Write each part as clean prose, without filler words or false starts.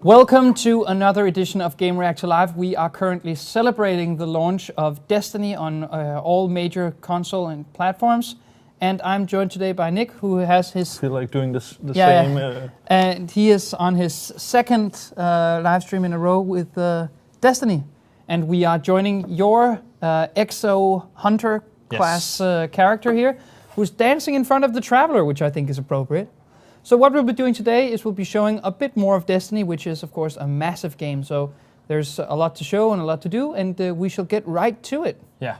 Welcome to another edition of Gamereactor Live. We are currently celebrating the launch of Destiny on all major console and platforms. And I'm joined today by Nick, who has his... I feel like doing the same... And he is on his second live stream in a row with Destiny. And we are joining your Exo Hunter class character here, who's dancing in front of the Traveler, which I think is appropriate. So what we'll be doing today is we'll be showing a bit more of Destiny, which is, of course, a massive game. So there's a lot to show and a lot to do, and we shall get right to it. Yeah.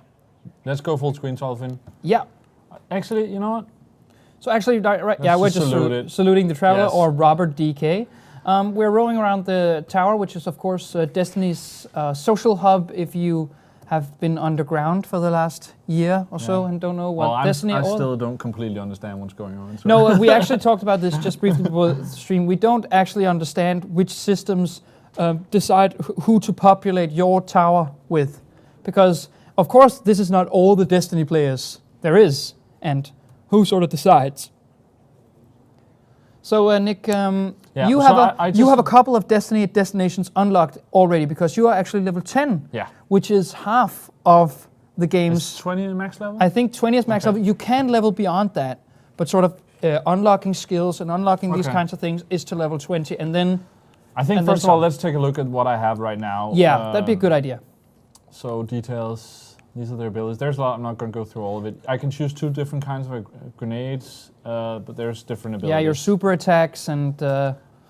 Let's go full screen, Tolfin. Yeah. Actually, you know what? So actually, right, yeah, we're just saluting the Traveler, or Robert DK. We're rolling around the tower, which is, of course, Destiny's social hub if you have been underground for the last year or so and don't know what Destiny... I still don't completely understand what's going on. So. No, we actually talked about this just briefly before the stream. We don't actually understand which systems decide who to populate your tower with. Because, of course, this is not all the Destiny players there is, and who sort of decides. So, Nick, you have a couple of Destiny destinations unlocked already because you are actually level 10, which is half of the game's... Is 20 max level? I think 20 is max level. You can level beyond that, but sort of unlocking skills and unlocking these kinds of things is to level 20, and then... I think, first of all, let's take a look at what I have right now. Yeah, that'd be a good idea. So, details... These are their abilities. There's a lot. I'm not going to go through all of it. I can choose two different kinds of grenades, but there's different abilities. Yeah, your super attacks and...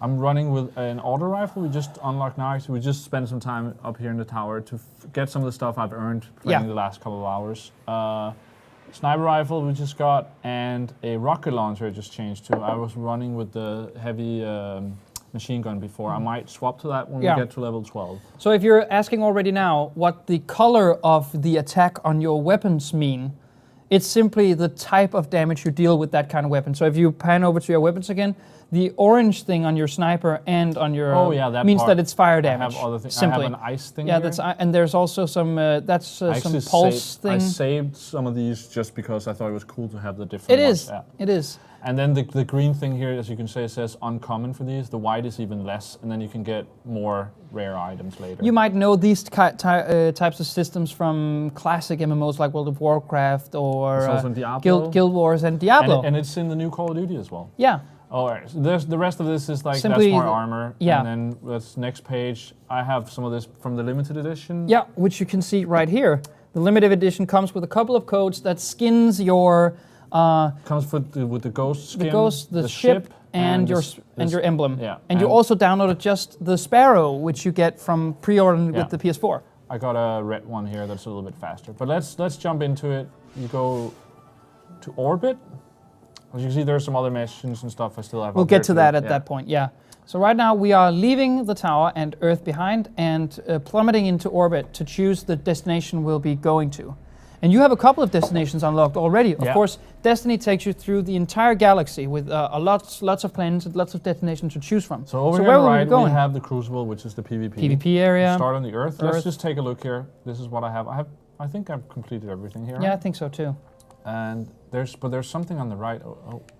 I'm running with an auto rifle. We just unlocked now. Actually, we just spent some time up here in the tower to get some of the stuff I've earned playing the last couple of hours. Sniper rifle we just got, and a rocket launcher I just changed to. I was running with the heavy... machine gun before. I might swap to that when we get to level 12. So if you're asking already now what the color of the attack on your weapons mean, it's simply the type of damage you deal with that kind of weapon. So if you pan over to your weapons again, the orange thing on your sniper and on your that means that it's fire damage. I have other things. Simply. I have an ice thing. Yeah, that's and there's also some some pulse thing. I saved some of these just because I thought it was cool to have the different ones. It is. And then the green thing here, as you can say, it says uncommon for these. The white is even less, and then you can get more rare items later. You might know these types of systems from classic MMOs like World of Warcraft or Guild Wars and Diablo. And it's in the new Call of Duty as well. Yeah. Oh, right. So the rest of this is like simply that's more armor. Yeah. And then that's next page. I have some of this from the limited edition. Yeah, which you can see right here. The limited edition comes with a couple of codes that skins your... comes with the ghost skin, the ship, and your emblem. Yeah. And you also downloaded just the Sparrow, which you get from pre-ordering with the PS4. I got a red one here that's a little bit faster. But let's jump into it. You go to orbit. As you can see, there's some other missions and stuff I still have. We'll get to that at that point. Yeah. So right now we are leaving the tower and Earth behind and plummeting into orbit to choose the destination we'll be going to. And you have a couple of destinations unlocked already. Of course, Destiny takes you through the entire galaxy with lots of planets and lots of destinations to choose from. So over here on the right, we have the Crucible, which is the PvP area. Start on the Earth. Let's just take a look here. This is what I have. I think I've completed everything here. Yeah, right? I think so too. And there's something on the right.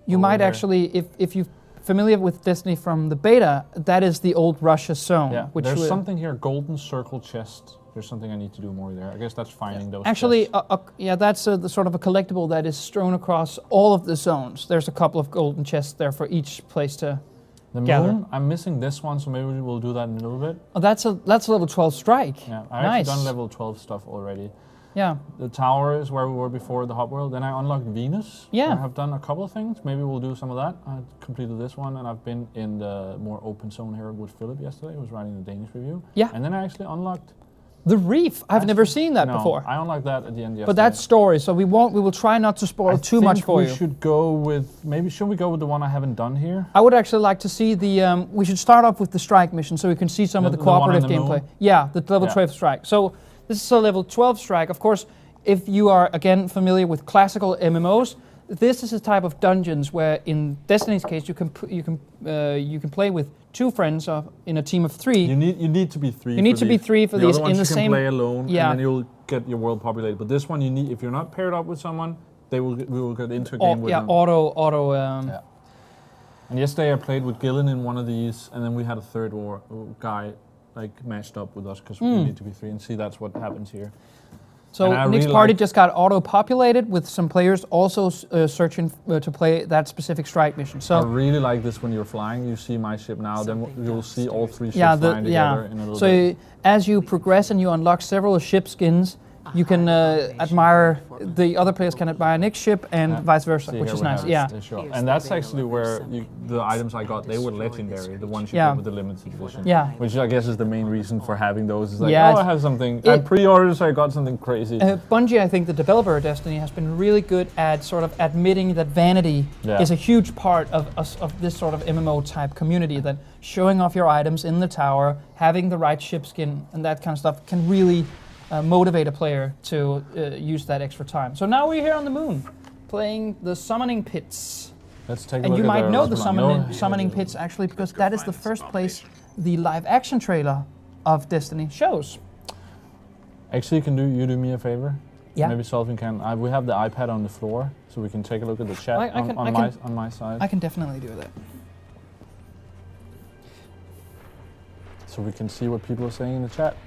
You might actually, if you're familiar with Destiny from the beta, that is the old Russia zone. Yeah. There's something here. Golden circle chest. There's something I need to do more there. I guess that's finding those. Actually, that's the sort of a collectible that is strewn across all of the zones. There's a couple of golden chests there for each place to gather. Moon, I'm missing this one, so maybe we'll do that in a little bit. Oh, that's a level 12 strike. Yeah, I've actually done level 12 stuff already. Yeah. The tower is where we were before the hub world. Then I unlocked Venus. Yeah. I have done a couple of things. Maybe we'll do some of that. I completed this one, and I've been in the more open zone here with Philip yesterday. He was writing the Danish review. Yeah. And then I actually unlocked the Reef. I've never seen that before. I unlocked that at the end yesterday. But that's story, so we will try not to spoil too much for you. We should go with, should we go with the one I haven't done here? I would actually like to see the, we should start off with the strike mission so we can see some of the cooperative gameplay. Yeah, the level 12 strike. So this is a level 12 strike. Of course, if you are, again, familiar with classical MMOs, this is a type of dungeons where, in Destiny's case, you can play with two friends in a team of 3. You need to be 3. You need to be 3 for these in the same. You can play alone, and then you'll get your world populated. But this one, you need. If you're not paired up with someone, we will get into a game with them. Auto. And yesterday I played with Gillen in one of these, and then we had a third guy like matched up with us because we need to be 3. And see, that's what happens here. So Nick's party just got auto-populated with some players also searching to play that specific strike mission. So I really like this when you're flying. You see my ship now, then you'll see all 3 ships flying together in a little bit. So as you progress and you unlock several ship skins, you can admire, the other players can admire Nick's ship and vice versa, which is nice. Yeah. And that's actually where the items I got, they were legendary, the ones you got with the limited edition. Yeah. Which I guess is the main reason for having those. It's like, Yeah, I have something. I pre-ordered, so I got something crazy. Bungie, I think the developer of Destiny, has been really good at sort of admitting that vanity is a huge part of this sort of MMO type community, that showing off your items in the tower, having the right ship skin and that kind of stuff can really motivate a player to use that extra time. So now we're here on the moon, playing the Summoning Pits. Let's take a and look you at might know the Summoning Summoning Pits actually, because that is the first place the live action trailer of Destiny shows. Actually, can you do me a favor? Yeah. Maybe Solving can. We have the iPad on the floor, so we can take a look at the chat on my side. I can definitely do that. So we can see what people are saying in the chat.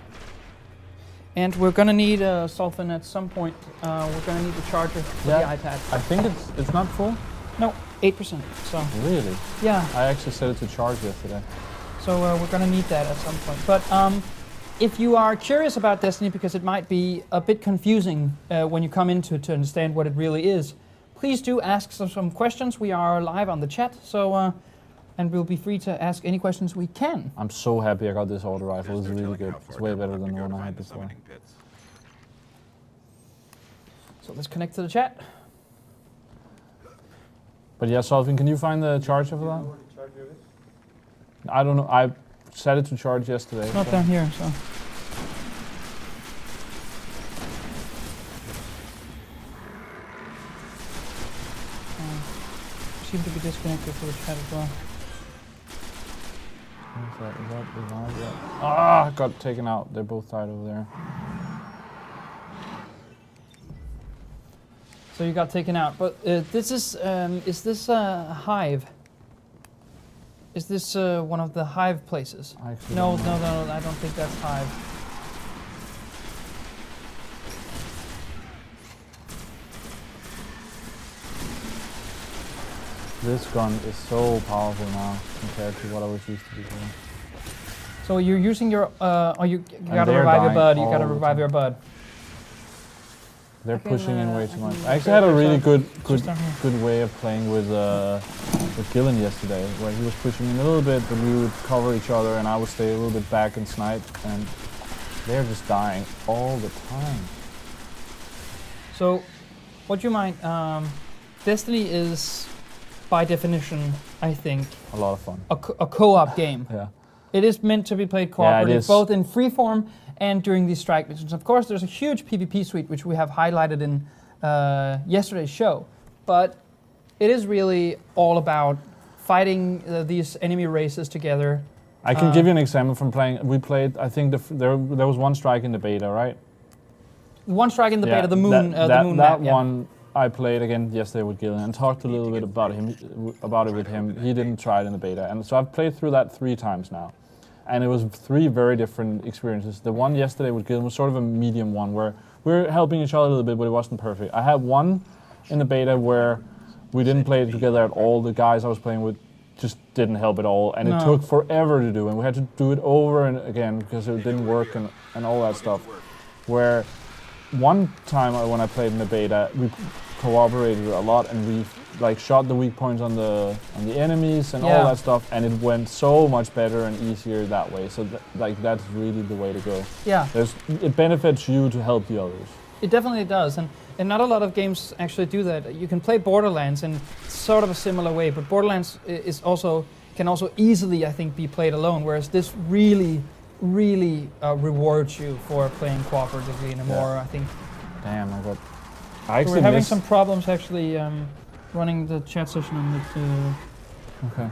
And we're gonna need Solvin at some point. We're gonna need the charger for the iPad. I think it's not full. No, 8%. So really? Yeah. I actually set it to charge yesterday. So we're gonna need that at some point. But if you are curious about Destiny, because it might be a bit confusing when you come into it to understand what it really is, please do ask some questions. We are live on the chat, so and we'll be free to ask any questions we can. I'm so happy I got this auto rifle. It's really good. It's way better than the one I had before. So let's connect to the chat. But yeah, Solvin, can you find the charger for that? I don't know. I set it to charge yesterday. It's not down here, so. Seem to be disconnected to the chat as well. Ah, got taken out. They're both tied over there. So you got taken out, but this is this a hive? Is this one of the hive places? No, I don't think that's hive. This gun is so powerful now compared to what I was used to before. So you're using your, you gotta revive your bud. You gotta revive your bud. They're pushing in way too much. I actually had a really good way of playing with Gillen yesterday, where he was pushing in a little bit, but we would cover each other, and I would stay a little bit back and snipe, and they're just dying all the time. So, what you might, Destiny is, by definition, I think, a lot of fun. A co-op game. Yeah. It is meant to be played cooperative, both in freeform and during these strike missions. Of course, there's a huge PvP suite, which we have highlighted in yesterday's show, but it is really all about fighting these enemy races together. I can give you an example from playing. We played, I think there was one strike in the beta, right? One strike in the beta, the moon that map. One I played again yesterday with Gillen and talked a little bit about it with him. He didn't try it in the beta, and so I've played through that 3 times now. And it was 3 very different experiences. The one yesterday with Gillen was sort of a medium one, where we were helping each other a little bit, but it wasn't perfect. I had one in the beta where we didn't play it together at all. The guys I was playing with just didn't help at all, and it took forever to do, and we had to do it over and again because it didn't work and all that stuff. Where one time when I played in the beta, we cooperated a lot, and we like shot the weak points on the enemies and all that stuff, and it went so much better and easier that way. So that's really the way to go. Yeah. It benefits you to help the others. It definitely does, and not a lot of games actually do that. You can play Borderlands in sort of a similar way, but Borderlands can also easily, I think, be played alone, whereas this really rewards you for playing cooperatively in a more, I think. Damn, So we're having some problems actually running the chat session on the. Okay.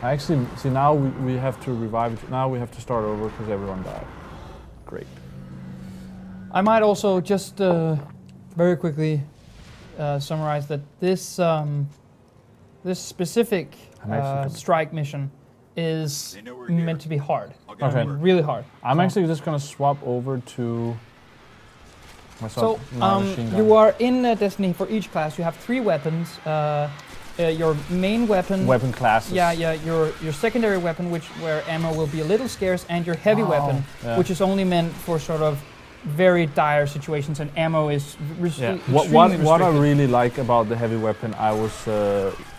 I actually see now we have to revive it. Now we have to start over because everyone died. Great. I might also just very quickly summarize that this this specific strike mission is meant to be hard. Okay. Really hard. I'm actually just gonna swap over to So machine gun. you are in Destiny. For each class, you have 3 weapons. Your main weapon. Weapon classes. Yeah. Your secondary weapon, where ammo will be a little scarce, and your heavy weapon, which is only meant for sort of very dire situations, and ammo is What I really like about the heavy weapon, I was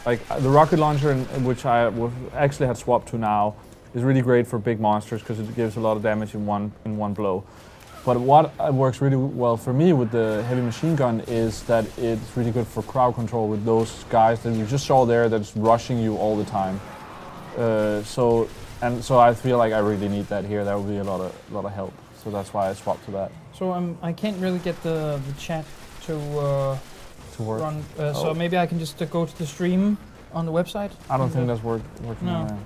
like the rocket launcher, which I actually had swapped to now, is really great for big monsters because it gives a lot of damage in one blow. But what works really well for me with the heavy machine gun is that it's really good for crowd control with those guys that you just saw there that's rushing you all the time. So I feel like I really need that here. That would be a lot of help. So that's why I swapped to that. So I can't really get the chat to work. Run. So maybe I can just go to the stream on the website. I don't think that's working. No. Right.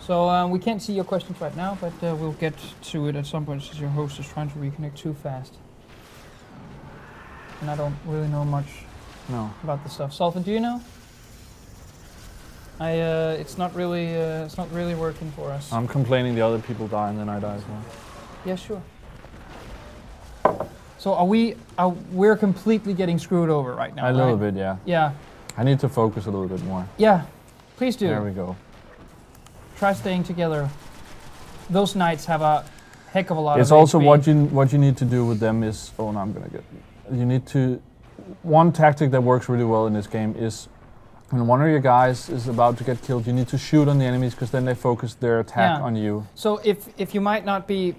So we can't see your questions right now, but we'll get to it at some point since your host is trying to reconnect too fast. And I don't really know much about the stuff. Sulfan, do you know? It's not really working for us. I'm complaining the other people die and then I die as well. Yeah, sure. So we're completely getting screwed over right now. A little bit, yeah. Yeah. I need to focus a little bit more. Yeah, please do. There we go. Try staying together. Those knights have a heck of a lot of It's also HP. what you need to do with them is, you need to, one tactic that works really well in this game is when one of your guys is about to get killed, you need to shoot on the enemies because then they focus their attack on you. So if you might not be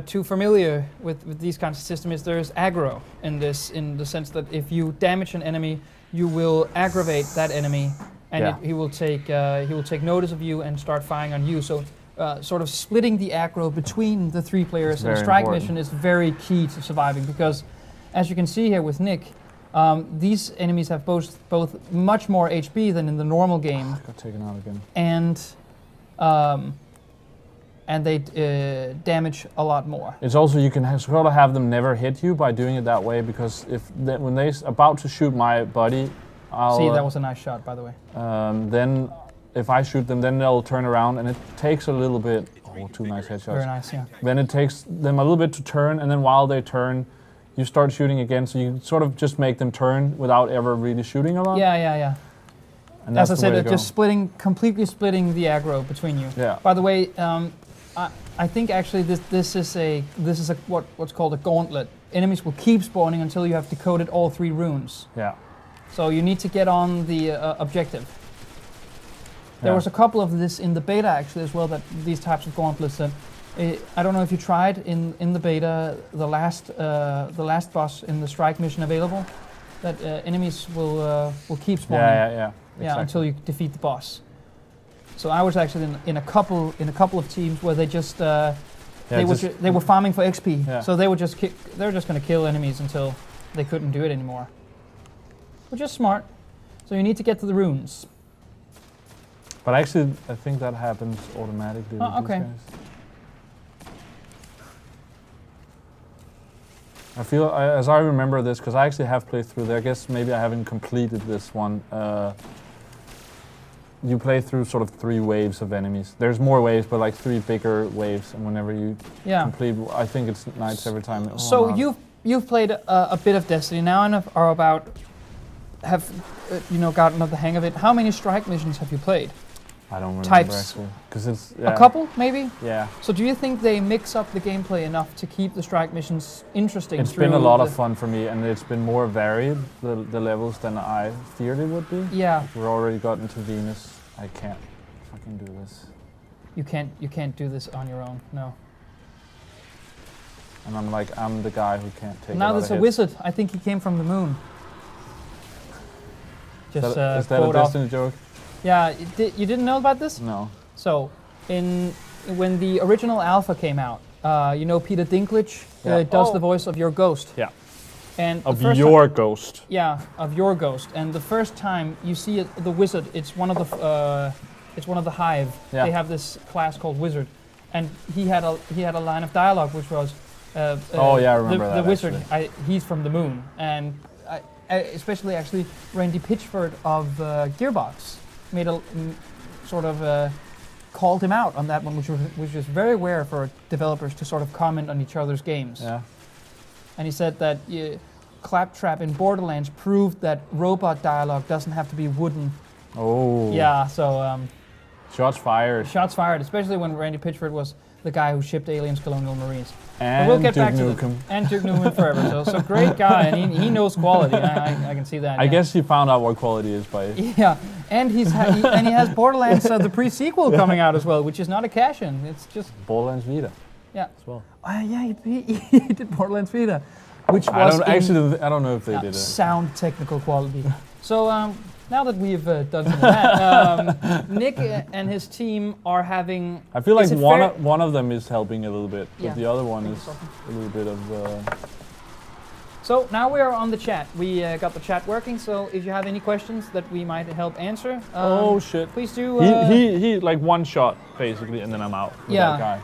too familiar with these kinds of systems, there's aggro in this, in the sense that if you damage an enemy, you will aggravate that enemy, and he will take notice of you and start firing on you. So sort of splitting the aggro between the 3 players in a strike mission is very key to surviving, because as you can see here with Nick, these enemies have both much more HP than in the normal game. Got taken out again. And they damage a lot more. It's also, you can sort of have them never hit you by doing it that way, because when they're about to shoot my buddy, See, that was a nice shot, by the way. Then if I shoot them, then they'll turn around, and it takes a little bit. Oh, 2 nice headshots. Very nice, yeah. Then it takes them a little bit to turn, and then while they turn, you start shooting again, so you sort of just make them turn without ever really shooting a lot. Yeah. And that's As I said, just completely splitting the aggro between you. Yeah. By the way, I think actually this is what's called a gauntlet. Enemies will keep spawning until you have decoded all 3 runes. Yeah. So you need to get on the objective. There was a couple of this in the beta actually as well, that these types of gauntlets that. I don't know if you tried in the beta the last boss in the strike mission available, that enemies will keep spawning. Yeah. Exactly. Until you defeat the boss. So I was actually in a couple of teams where they just they were farming for XP. Yeah. So they were just going to kill enemies until they couldn't do it anymore, which is smart. So you need to get to the runes. But actually, I think that happens automatically. Oh, okay. With these guys. I feel, as I remember this, because I actually have played through there, I guess maybe I haven't completed this one. You play through sort of 3 waves of enemies. There's more waves, but like 3 bigger waves, and whenever you complete, I think it's knights every time. Oh, so you've played a bit of Destiny now and have gotten the hang of it. How many strike missions have you played? I don't remember Types. actually, because it's a couple maybe. Yeah. So do you think they mix up the gameplay enough to keep the strike missions interesting? It's been a lot of fun for me, and it's been more varied the levels than I feared it would be. Yeah. We're already gotten to Venus. I can't fucking do this. You can't do this on your own. No. And I'm the guy who can't take. Now there's a wizard. I think he came from the moon. Just is that a Destiny joke? Yeah, you didn't know about this? No. So, when the original alpha came out, Peter Dinklage does the voice of your ghost. Yeah. And of your ghost. Yeah, of your ghost. And the first time you see the wizard, it's one of the hive. Yeah. They have this class called wizard, and he had a line of dialogue which was, I remember that. The wizard, he's from the moon, and especially actually Randy Pitchford of Gearbox made a sort of called him out on that one, which was very rare for developers to sort of comment on each other's games. Yeah. And he said that Claptrap in Borderlands proved that robot dialogue doesn't have to be wooden. Oh. Yeah, so... shots fired. Shots fired, especially when Randy Pitchford was the guy who shipped Aliens Colonial Marines. And we'll get Duke back to Nukem. and Duke Nukem forever. So great guy, and he knows quality. I can see that. I guess he found out what quality is by... Yeah, and he has Borderlands the pre-sequel coming out as well, which is not a cash-in. It's just... Borderlands Vita. Yeah. As well. Yeah, he did Borderlands Vita, which was I don't know if they did it. Sound technical quality. So now that we've done some of that, Nick and his team are having... I feel like one of them is helping a little bit, but the other one is a little bit of... So now we are on the chat. We got the chat working, so if you have any questions that we might help answer... oh shit. Please do... He like one shot, basically, and then I'm out with that guy.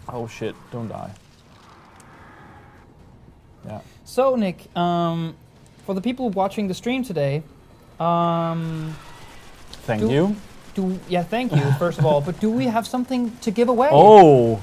Oh shit, don't die. Yeah. So Nick, for the people watching the stream today... thank you. Thank you, first of all. But do we have something to give away? Oh,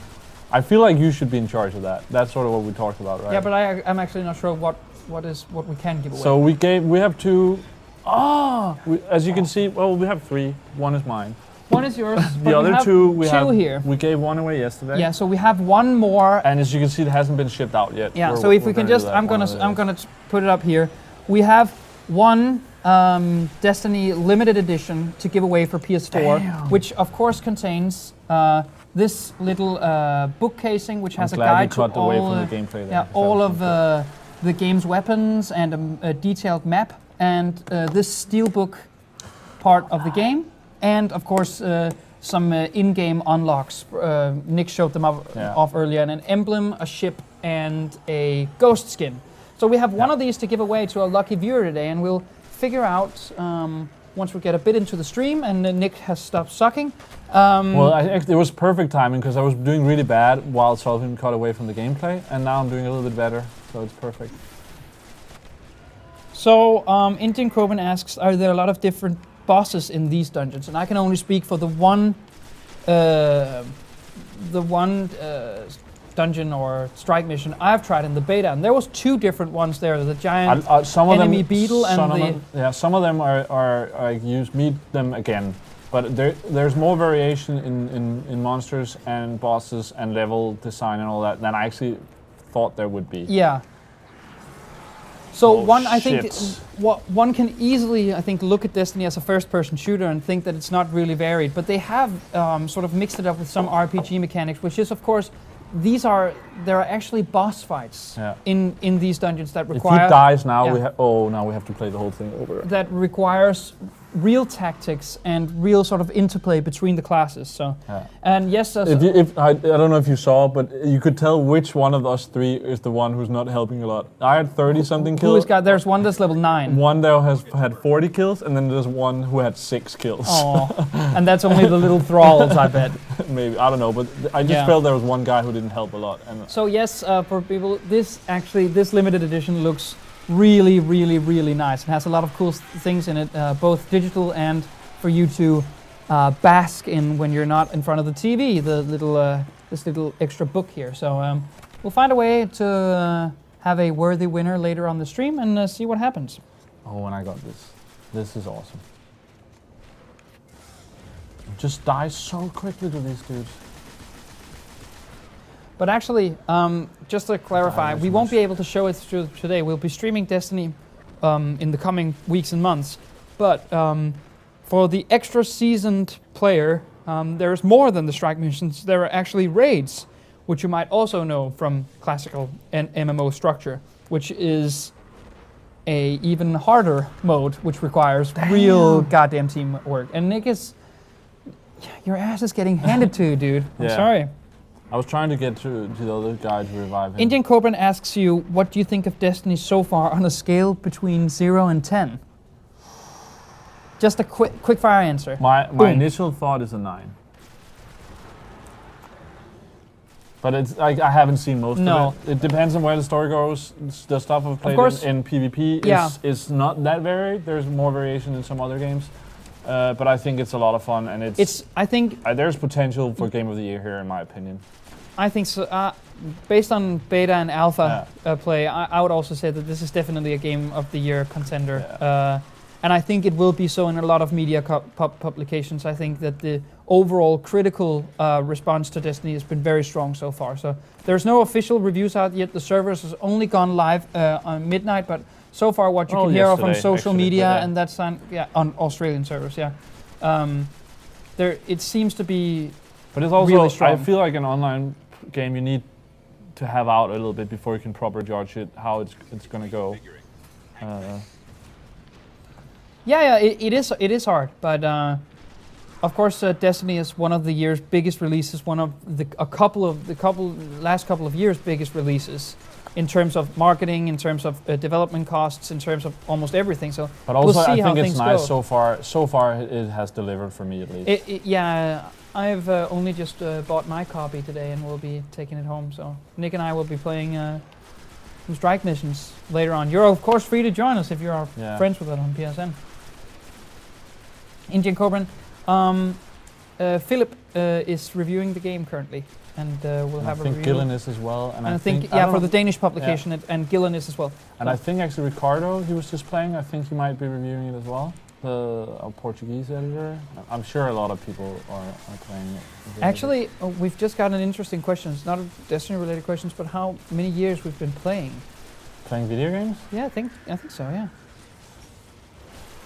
I feel like you should be in charge of that. That's sort of what we talked about, right? Yeah, but I'm actually not sure what we can give away. So we have two. As you can see, well, we have three. One is mine. One is yours. The other two here. We gave one away yesterday. Yeah, so we have one more. And as you can see, it hasn't been shipped out yet. Yeah. So if we can just, I'm gonna put it up here. We have one Destiny limited edition to give away for PS4, which of course contains this little book casing, which has a guide to all of the game's weapons and a detailed map, and this steelbook part of the game, and of course some in-game unlocks. Nick showed them off earlier, and an emblem, a ship, and a ghost skin. So we have one of these to give away to a lucky viewer today, and we'll figure out once we get a bit into the stream and Nick has stopped sucking. Well, it was perfect timing because I was doing really bad while Solvin cut away from the gameplay, and now I'm doing a little bit better, so it's perfect. So Indian Coben asks, are there a lot of different bosses in these dungeons? And I can only speak for the one dungeon or strike mission I've tried in the beta, and there was two different ones there: the giant enemy beetle and some of them are meet them again, but there's more variation in monsters and bosses and level design and all that than I actually thought there would be. Yeah. So I think one can easily, I think, look at Destiny as a first-person shooter and think that it's not really varied, but they have sort of mixed it up with some RPG mechanics, which is, of course, there are actually boss fights in these dungeons that require... If he dies now, now we have to play the whole thing over. That requires real tactics and real sort of interplay between the classes. So, and yes, I don't know if you saw, but you could tell which one of us three is the one who's not helping a lot. I had 30-something kills. There's one that's level 9. One there has had 40 kills, and then there's one who had 6 kills. Oh, and that's only the little thralls, I bet. Maybe, I don't know, but I just felt there was one guy who didn't help a lot. And so yes, for people, this limited edition looks really, really, really nice. It has a lot of cool things in it, both digital and for you to bask in when you're not in front of the TV. The little this little extra book here. So we'll find a way to have a worthy winner later on the stream and see what happens. Oh, and I got this. This is awesome. Just die so quickly to these dudes. But actually, just to clarify, we won't be able to show it today. We'll be streaming Destiny in the coming weeks and months. But for the extra seasoned player, there's more than the strike missions. There are actually raids, which you might also know from classical MMO structure, which is a even harder mode, which requires real goddamn teamwork. And Nick your ass is getting handed to you, dude. I'm sorry. I was trying to get to the other guy to revive him. Indian Coburn asks you, what do you think of Destiny so far on a scale between 0 and 10? Just a quick fire answer. My initial thought is a 9. But it's I haven't seen most of it. It depends on where the story goes. The stuff I've played in PvP is not that varied. There's more variation in some other games. But I think it's a lot of fun, and I think there's potential for Game of the Year here, in my opinion. I think so. Based on beta and alpha play, I would also say that this is definitely a Game of the Year contender. Yeah. And I think it will be so in a lot of media publications. I think that the overall critical response to Destiny has been very strong so far. So there's no official reviews out yet. The servers has only gone live on midnight, but so far what you can hear from social media, and that's on Australian servers, it seems to be But it's also, really strong. I feel like an online game you need to have out a little bit before you can properly judge it, how it's going to go. It is hard, but of course Destiny is one of the year's biggest releases, one of the last couple of years' biggest releases in terms of marketing, in terms of development costs, in terms of almost everything. So but also we'll see I think it's nice go. so far. So far it has delivered for me at least. I've only just bought my copy today and we'll be taking it home. So Nick and I will be playing some strike missions later on. You're of course free to join us if you're friends with it on PSN. Indian Cobran. Philip is reviewing the game currently, and we'll have a review. I think Gillen is as well. And I think for the Danish publication, and Gillen is as well. And I think actually Ricardo, he was just playing, I think he might be reviewing it as well. Our Portuguese editor. I'm sure a lot of people are playing it. Actually, we've just got an interesting question. It's not Destiny related questions, but how many years we've been playing. Playing video games? Yeah, I think so, yeah.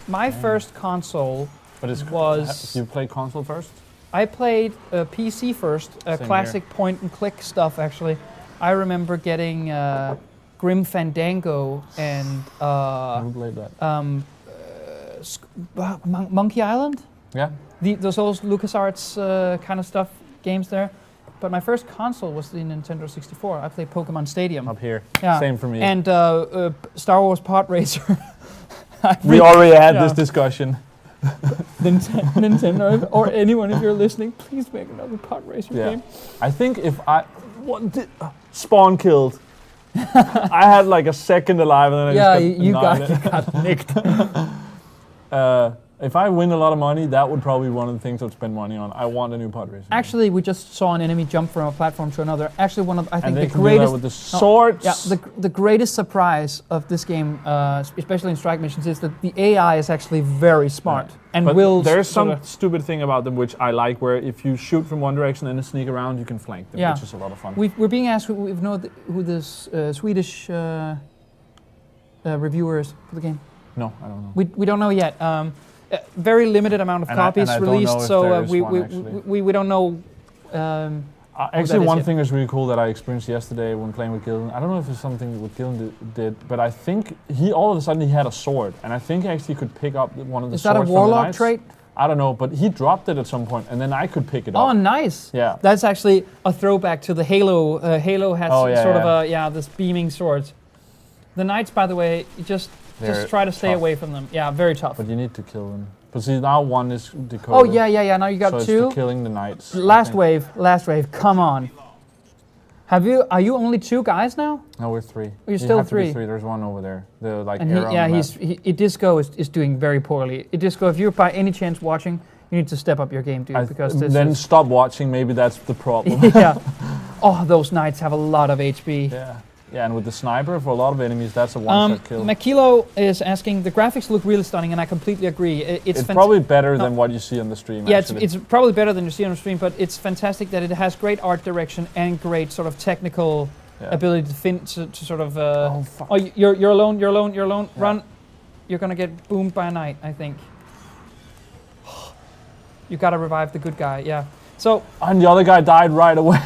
My first console was... You played console first? I played PC first, classic point and click stuff actually. I remember getting Grim Fandango and... Who played that? Monkey Island? Yeah. Those old LucasArts kind of stuff, games there. But my first console was the Nintendo 64. I played Pokemon Stadium. Up here. Yeah. Same for me. And Star Wars Pod Racer. We already had this discussion. Nintendo, or anyone, if you're listening, please make another Pod Racer game. I think if Spawn killed. I had like a second alive and then I just got nicked. If I win a lot of money, that would probably be one of the things I'd spend money on. I want a new Pod Racer. Actually, we just saw an enemy jump from a platform to another. Actually, one of the greatest. Do that with the swords. The greatest surprise of this game, especially in strike missions, is that the AI is actually very smart and There's some stupid thing about them which I like, where if you shoot from one direction and then sneak around, you can flank them, which is a lot of fun. We're being asked who this Swedish reviewer is for the game. No, I don't know. We don't know yet. Very limited amount of copies released, so we don't know. Actually, one thing is really cool that I experienced yesterday when playing with Gillen. I don't know if it's something what Gillen did, but I think all of a sudden he had a sword, and I think actually he could pick up one of the swords. Is that a warlock trait? I don't know, but he dropped it at some point, and then I could pick it up. Oh, nice! Yeah, that's actually a throwback to the Halo. Halo has this beaming swords. The knights, by the way, just try to stay away from them. Yeah, very tough. But you need to kill them. But see, now one is decoded. Oh yeah. Now you got two. It's killing the knights. Last wave. Come on. Are you only two guys now? No, we're three. You're still three. There's one over there. The Idisco is doing very poorly. Idisco, if you're by any chance watching, you need to step up your game, dude. Because stop watching. Maybe that's the problem. Yeah. Oh, those knights have a lot of HP. Yeah. Yeah, and with the sniper, for a lot of enemies, that's a one-shot kill. Makilo is asking, the graphics look really stunning, and I completely agree. It's probably better than what you see on the stream, Yeah, it's probably better than you see on the stream, but it's fantastic that it has great art direction and great sort of technical ability to sort of... you're alone. Yeah. Run. You're going to get boomed by a knight, I think. You got to revive the good guy, yeah. So, and the other guy died right away.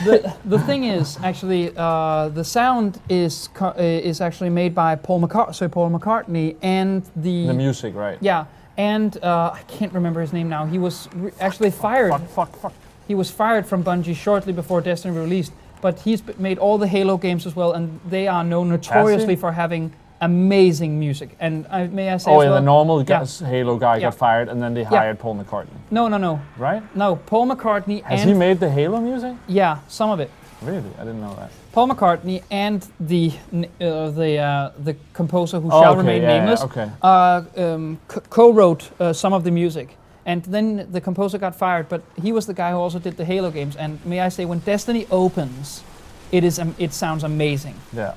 The thing is, actually, the sound is actually made by Paul McCartney, and the music, right? Yeah, and I can't remember his name now. He was actually fired. Fuck. He was fired from Bungie shortly before Destiny released, but he's made all the Halo games as well, and they are known notoriously for having amazing music. And may I say, the normal Halo guy got fired, and then they hired Paul McCartney. No. Right? No, Paul McCartney. Has he made the Halo music? Yeah, some of it. Really? I didn't know that. Paul McCartney and the composer who shall remain nameless co-wrote some of the music. And then the composer got fired, but he was the guy who also did the Halo games. And may I say, when Destiny opens, it sounds amazing. Yeah.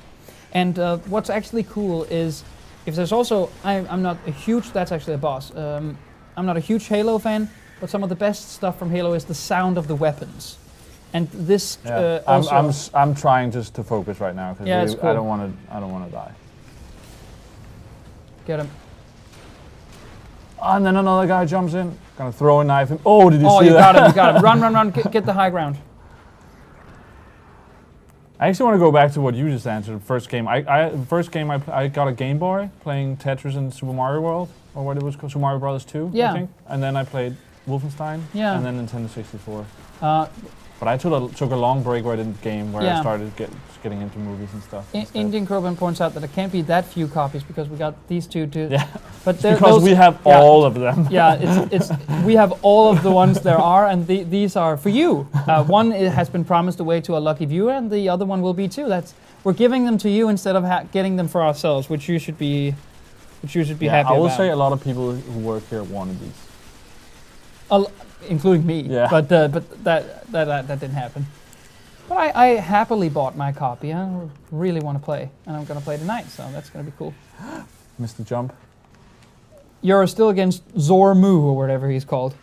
And what's actually cool is, if there's also, I'm not a huge, that's actually a boss. I'm not a huge Halo fan, but some of the best stuff from Halo is the sound of the weapons. And this also... I'm trying just to focus right now because cool. I don't want to die. Get him. Oh, and then another guy jumps in. Gonna throw a knife in. Oh, did you see that? Oh, you got him, you got him. Run, get the high ground. I actually want to go back to what you just answered. First game, I got a Game Boy playing Tetris and Super Mario World, or what it was called, Super Mario Bros. 2, I think. And then I played Wolfenstein, and then Nintendo 64. But I took a long break where I didn't game, where I started getting into movies and stuff. Indian Kroban points out that there can't be that few copies because we got these two too. Yeah, but because we have all of them. Yeah, we have all of the ones there are, and these are for you. One has been promised away to a lucky viewer, and the other one will be too. We're giving them to you instead of getting them for ourselves, which you should be happy about. I will say a lot of people who work here wanted these. Including me, but that didn't happen. But I happily bought my copy. I really want to play, and I'm going to play tonight, so that's going to be cool. Missed the jump. You're still against Zormu, or whatever he's called.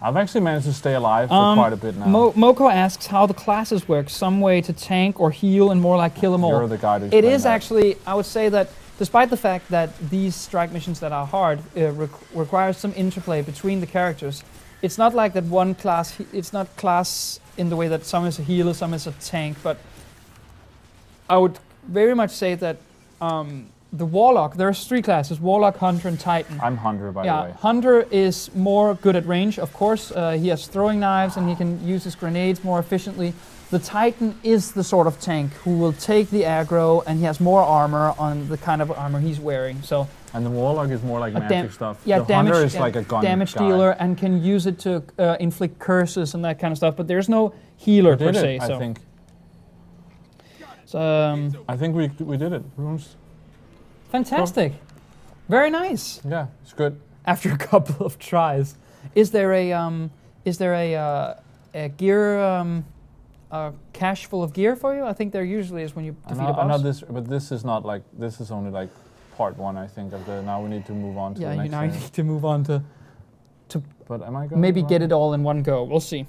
I've actually managed to stay alive for quite a bit now. Moko asks how the classes work. Some way to tank or heal, and more like kill them all. You're the guy who's It is actually, I would say that, despite the fact that these strike missions that are hard require some interplay between the characters, it's not like that one class, it's not class in the way that some is a healer, some is a tank, but I would very much say that the Warlock, there's 3 classes, Warlock, Hunter, and Titan. I'm Hunter, by the way. Hunter is more good at range, of course. He has throwing knives and he can use his grenades more efficiently. The Titan is the sort of tank who will take the aggro, and he has more armor on the kind of armor he's wearing. So. And the Warlock is more like magic stuff. Yeah, the Hunter is like a gun damage guy. dealer and can use it to inflict curses and that kind of stuff. But there's no healer per se. I think. So I think we did it. Runes. Fantastic. Cool. Very nice. Yeah, it's good. After a couple of tries, is there a gear cache full of gear for you? I think there usually is when you defeat a boss. I know this, but this is not like, this is only like part 1, I think, of the. Now we need to move on to the next. Yeah, you need to move on to. But am I going? Maybe get it all in one go. We'll see.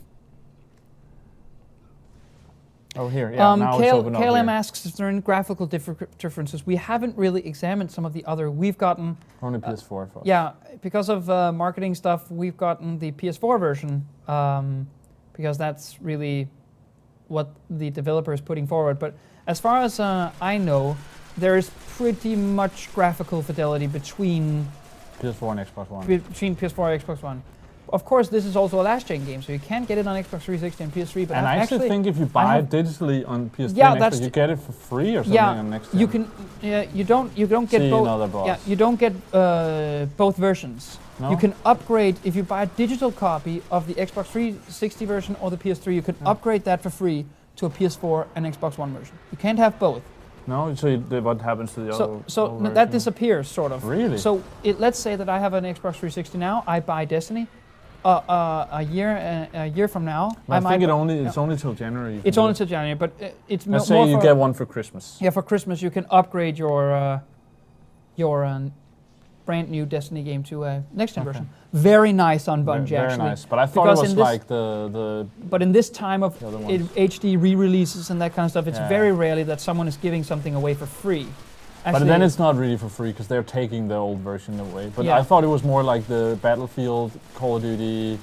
Oh, here, yeah. Now it's open up here. KLM asks if there are any graphical differences. We haven't really examined some of the other. We've gotten only PS4 for us. Yeah, because of marketing stuff, we've gotten the PS4 version because that's really what the developer is putting forward. But as far as I know, there is pretty much graphical fidelity between PS4 and Xbox One. Between PS4 and Xbox One. Of course, this is also a last-gen game, so you can't get it on Xbox 360 and PS3. But and I actually think if you buy it digitally on PS3 and Xbox, you get it for free or something on next gen. You can. You don't get both. Yeah, you don't get both versions. No? You can upgrade if you buy a digital copy of the Xbox 360 version or the PS3. You can upgrade that for free to a PS4 and Xbox One version. You can't have both. No, so what happens to the other? So that disappears, sort of. Really? So let's say that I have an Xbox 360 now. I buy Destiny. A year from now, I think it's only till January. It's only till January, but it's let's say you get one for Christmas. Yeah, for Christmas you can upgrade your brand new Destiny game to a next gen version. Very nice on Bungie, very actually. Nice, but I thought it was like the. But in this time of HD re-releases and that kind of stuff, it's very rarely that someone is giving something away for free. Actually, but then it's not really for free because they're taking the old version away. But I thought it was more like the Battlefield, Call of Duty,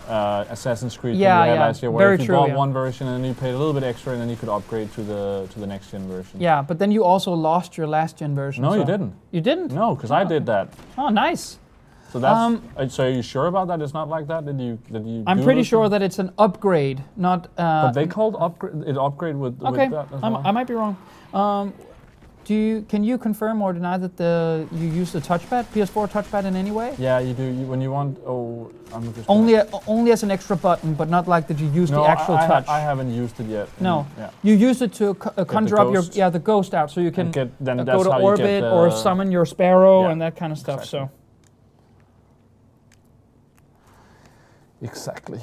Assassin's Creed last year, where if you bought one version and then you paid a little bit extra and then you could upgrade to the next gen version. Yeah, but then you also lost your last gen version. No, you didn't. You didn't? No, because I did that. Oh, nice. So that's. So are you sure about that? It's not like that. Did you? I'm pretty sure that it's an upgrade, not. But they called upgrade with that as well. I might be wrong. Can you confirm or deny that you use the touchpad, PS4 touchpad in any way? Yeah, you do. When you want, I'm just only as an extra button, but not like that you use the actual touch. I haven't used it yet. No, you use it to conjure up the ghost out, so you can go to orbit or summon your sparrow and that kind of stuff. Exactly. So. Exactly.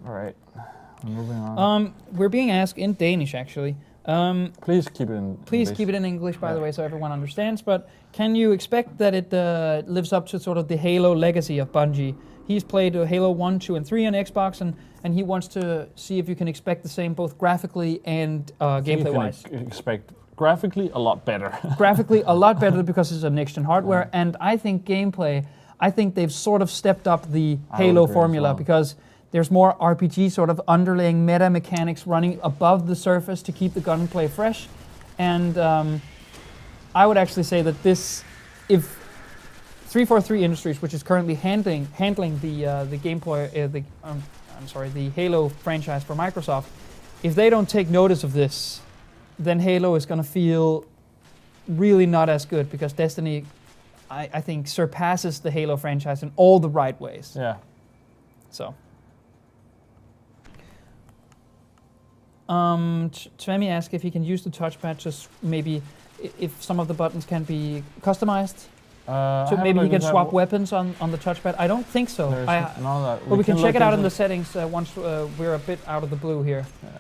All right. Moving on. We're being asked in Danish, actually. Please keep it in Please English. keep it in English, by the way, so everyone understands. But can you expect that it lives up to sort of the Halo legacy of Bungie? He's played Halo 1, 2, and 3 on Xbox, and he wants to see if you can expect the same both graphically and gameplay-wise. You can expect graphically a lot better. Graphically a lot better because it's a next-gen hardware, and I think gameplay, I think they've sort of stepped up the Halo formula because there's more RPG sort of underlying meta mechanics running above the surface to keep the gunplay fresh. And I would actually say that this, if 343 Industries, which is currently handling the gameplay, the Halo franchise for Microsoft, if they don't take notice of this, then Halo is going to feel really not as good because Destiny, I think, surpasses the Halo franchise in all the right ways. Yeah. So. Tvemi asked if he can use the touchpad, just maybe if some of the buttons can be customized. So maybe he can swap weapons on the touchpad. I don't think so. None of that. But we can check it out in the settings once we're a bit out of the blue here. Yeah.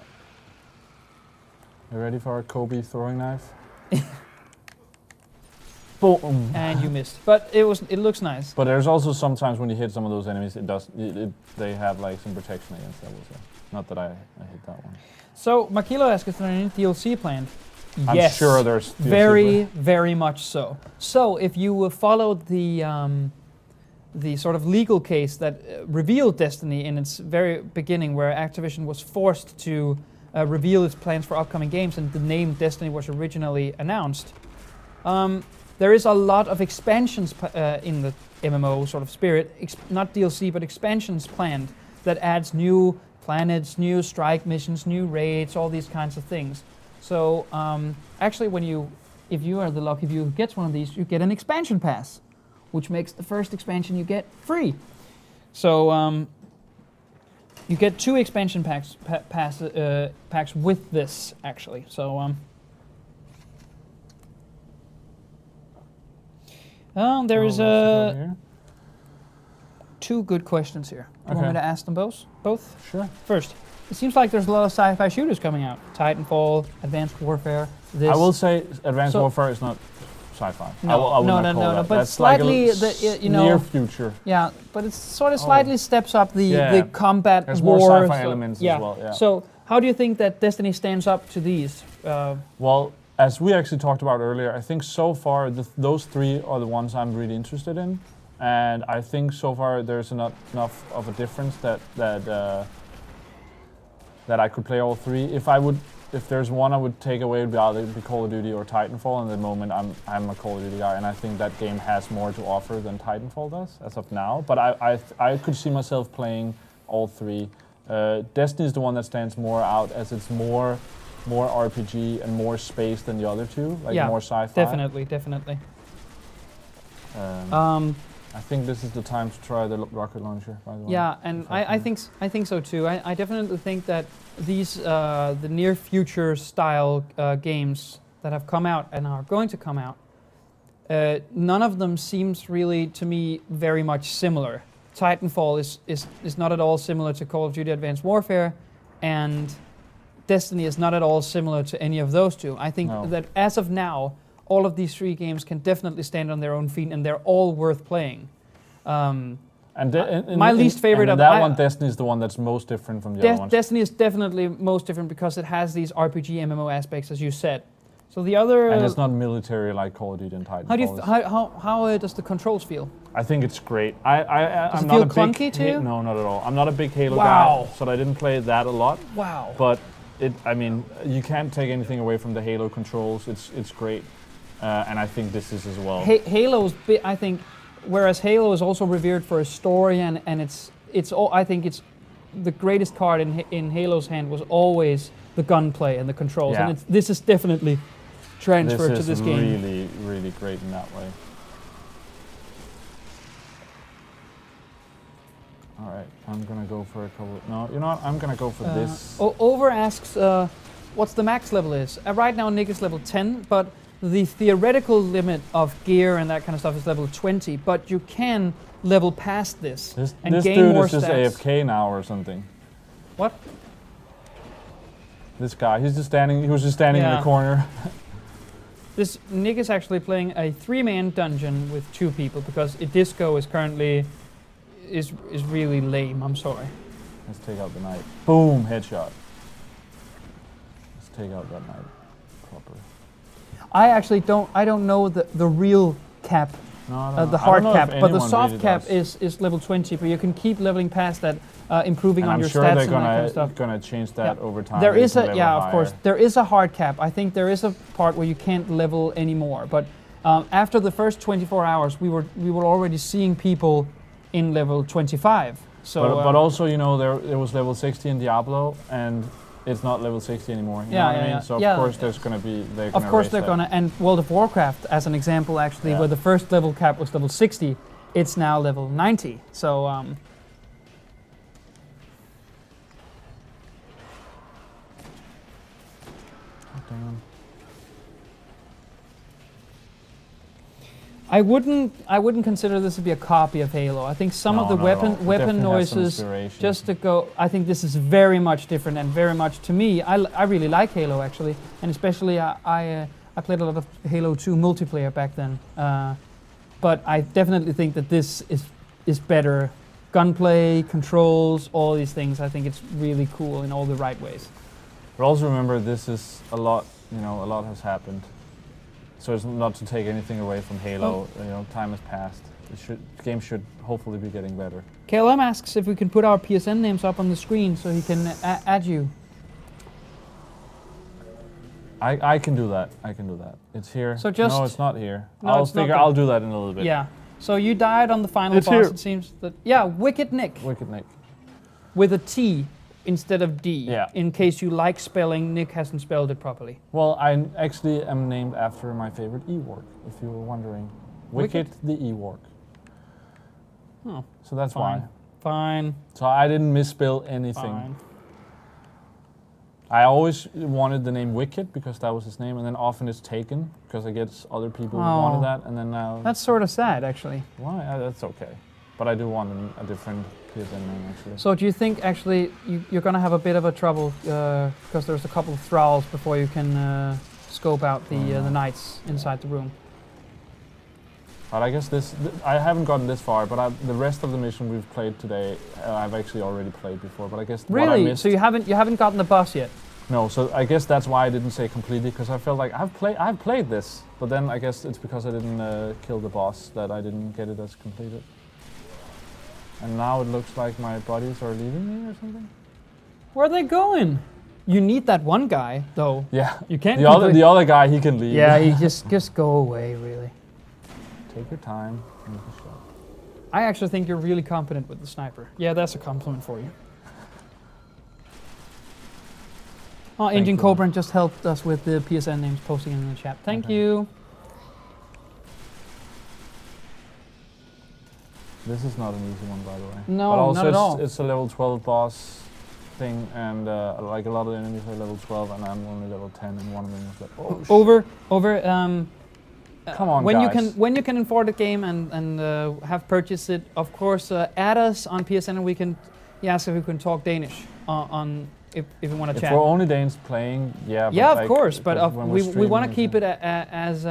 You ready for our Kobe throwing knife? Boom. And you missed. But it looks nice. But there's also sometimes when you hit some of those enemies, they have like some protection against that. Not that I hit that one. So Makilo asks if there any DLC planned. I'm yes, sure there's DLC very much so. So if you followed the sort of legal case that revealed Destiny in its very beginning, where Activision was forced to reveal its plans for upcoming games, and the name Destiny was originally announced, there is a lot of expansions in the MMO sort of spirit, not DLC, but expansions planned that adds new planets, new strike missions, new raids, all these kinds of things. So actually, if you are the lucky viewer who gets one of these, you get an expansion pass, which makes the first expansion you get free. So you get 2 expansion packs with this, actually. So there is 2 good questions here. Do you want me to ask them both? Sure. First, it seems like there's a lot of sci-fi shooters coming out. Titanfall, Advanced Warfare. This. I will say Advanced Warfare is not sci-fi. No. But that's slightly like near future. Yeah, but it sort of slightly steps up the combat. There's war, more sci-fi elements as well. Yeah. So how do you think that Destiny stands up to these? Well, as we actually talked about earlier, I think so far those 3 are the ones I'm really interested in. And I think so far there's enough of a difference that I could play all 3. If there's one I would take away, it would either be Call of Duty or Titanfall. And at the moment, I'm a Call of Duty guy, and I think that game has more to offer than Titanfall does as of now. But I could see myself playing all 3. Destiny is the one that stands more out, as it's more RPG and more space than the other 2, more sci-fi. Definitely. I think this is the time to try the rocket launcher, by the way. Yeah, and I think so too. I definitely think that these the near future style games that have come out and are going to come out, none of them seems really to me very much similar. Titanfall is not at all similar to Call of Duty Advanced Warfare, and Destiny is not at all similar to any of those 2. I think that as of now, all of these 3 games can definitely stand on their own feet, and they're all worth playing. My least favorite of that one, Destiny is the one that's most different from the other ones. Destiny is definitely most different because it has these RPG MMO aspects, as you said. So the other and it's not military like Call of Duty and Titanfall. How does the controls feel? I think it's great. Does it feel clunky to you? No, not at all. I'm not a big Halo guy, so I didn't play that a lot. Wow. But you can't take anything away from the Halo controls. It's great. And I think this is as well. Halo's, I think, whereas Halo is also revered for its story and it's all. I think it's the greatest card in Halo's hand was always the gunplay and the controls, and this is definitely transferred to this game. This is really, really great in that way. All right, I'm gonna go for a couple. No, you know what? I'm gonna go for this. Over asks, what's the max level is? Right now, Nick is level 10, but the theoretical limit of gear and that kind of stuff is level 20, but you can level past this and this gain dude more is just stats. AFK now or something. What? This guy, he was just standing in the corner. This Nick is actually playing a 3-man dungeon with 2 people because Disco is currently is really lame. I'm sorry. Let's take out the knight. Boom, headshot. Let's take out that knight proper. I actually don't know the real cap, the hard cap, but the soft cap is level 20. But you can keep leveling past that, improving on your stats and that kind of stuff. I'm sure they're gonna change that over time. There is of course, there is a hard cap. I think there is a part where you can't level anymore. But after the first 24 hours, we were already seeing people in level 25. So, but also, you know, there was level 60 in Diablo, and it's not level 60 anymore. You know what I mean? So of course there's going to be. Of course they're going to. And World of Warcraft, as an example, actually, where the first level cap was level 60, it's now level 90. So. I wouldn't consider this to be a copy of Halo. I think some of the weapon noises just to go. I think this is very much different and very much to me. I really like Halo actually, and especially I played a lot of Halo 2 multiplayer back then. But I definitely think that this is better. Gunplay, controls, all these things. I think it's really cool in all the right ways. But also remember, this is a lot. You know, a lot has happened. So it's not to take anything away from Halo. You know, time has passed. The game should hopefully be getting better. KLM asks if we can put our PSN names up on the screen so he can add you. I can do that. I can do that. It's here. So just no, it's not here. No, I'll do that in a little bit. Yeah. So you died on the final boss. Here. It seems that Wicked Nick. Wicked Nick. With a T instead of D. Yeah. In case you like spelling, Nick hasn't spelled it properly. Well, I actually am named after my favorite Ework, if you were wondering. Wicked the Ework. Oh. So that's why. Fine. So I didn't misspell anything. Fine. I always wanted the name Wicked because that was his name, and then often it's taken because I guess other people wanted that, and then now. That's sort of sad, actually. Why? That's okay. But I do want a different PSN name, actually. So do you think, actually, you're going to have a bit of a trouble because there's a couple of thralls before you can scope out the knights inside the room? But I guess I haven't gotten this far, but the rest of the mission we've played today, I've actually already played before. But I guess really, what I missed, so you haven't gotten the boss yet? No, so I guess that's why I didn't say completely, because I felt like I've played this, but then I guess it's because I didn't kill the boss that I didn't get it as completed. And now it looks like my buddies are leaving me or something. Where are they going? You need that one guy, though. Yeah. You can't. The other guy, he can leave. Yeah, he just go away, really. Take your time. I actually think you're really competent with the sniper. Yeah, that's a compliment for you. Oh, Engine Cobra just helped us with the PSN names, posting it in the chat. Thank you. This is not an easy one, by the way. No, but also not at all. It's a level 12 boss thing, and like a lot of the enemies are level 12, and I'm only level 10, and one of them is like, oh, come on, when guys. you can afford the game and have purchased it, of course, add us on PSN, and we can. He asked if we can talk Danish on if you want to chat. If we're only Danes playing, yeah. Yeah, but of course, but we want to keep it as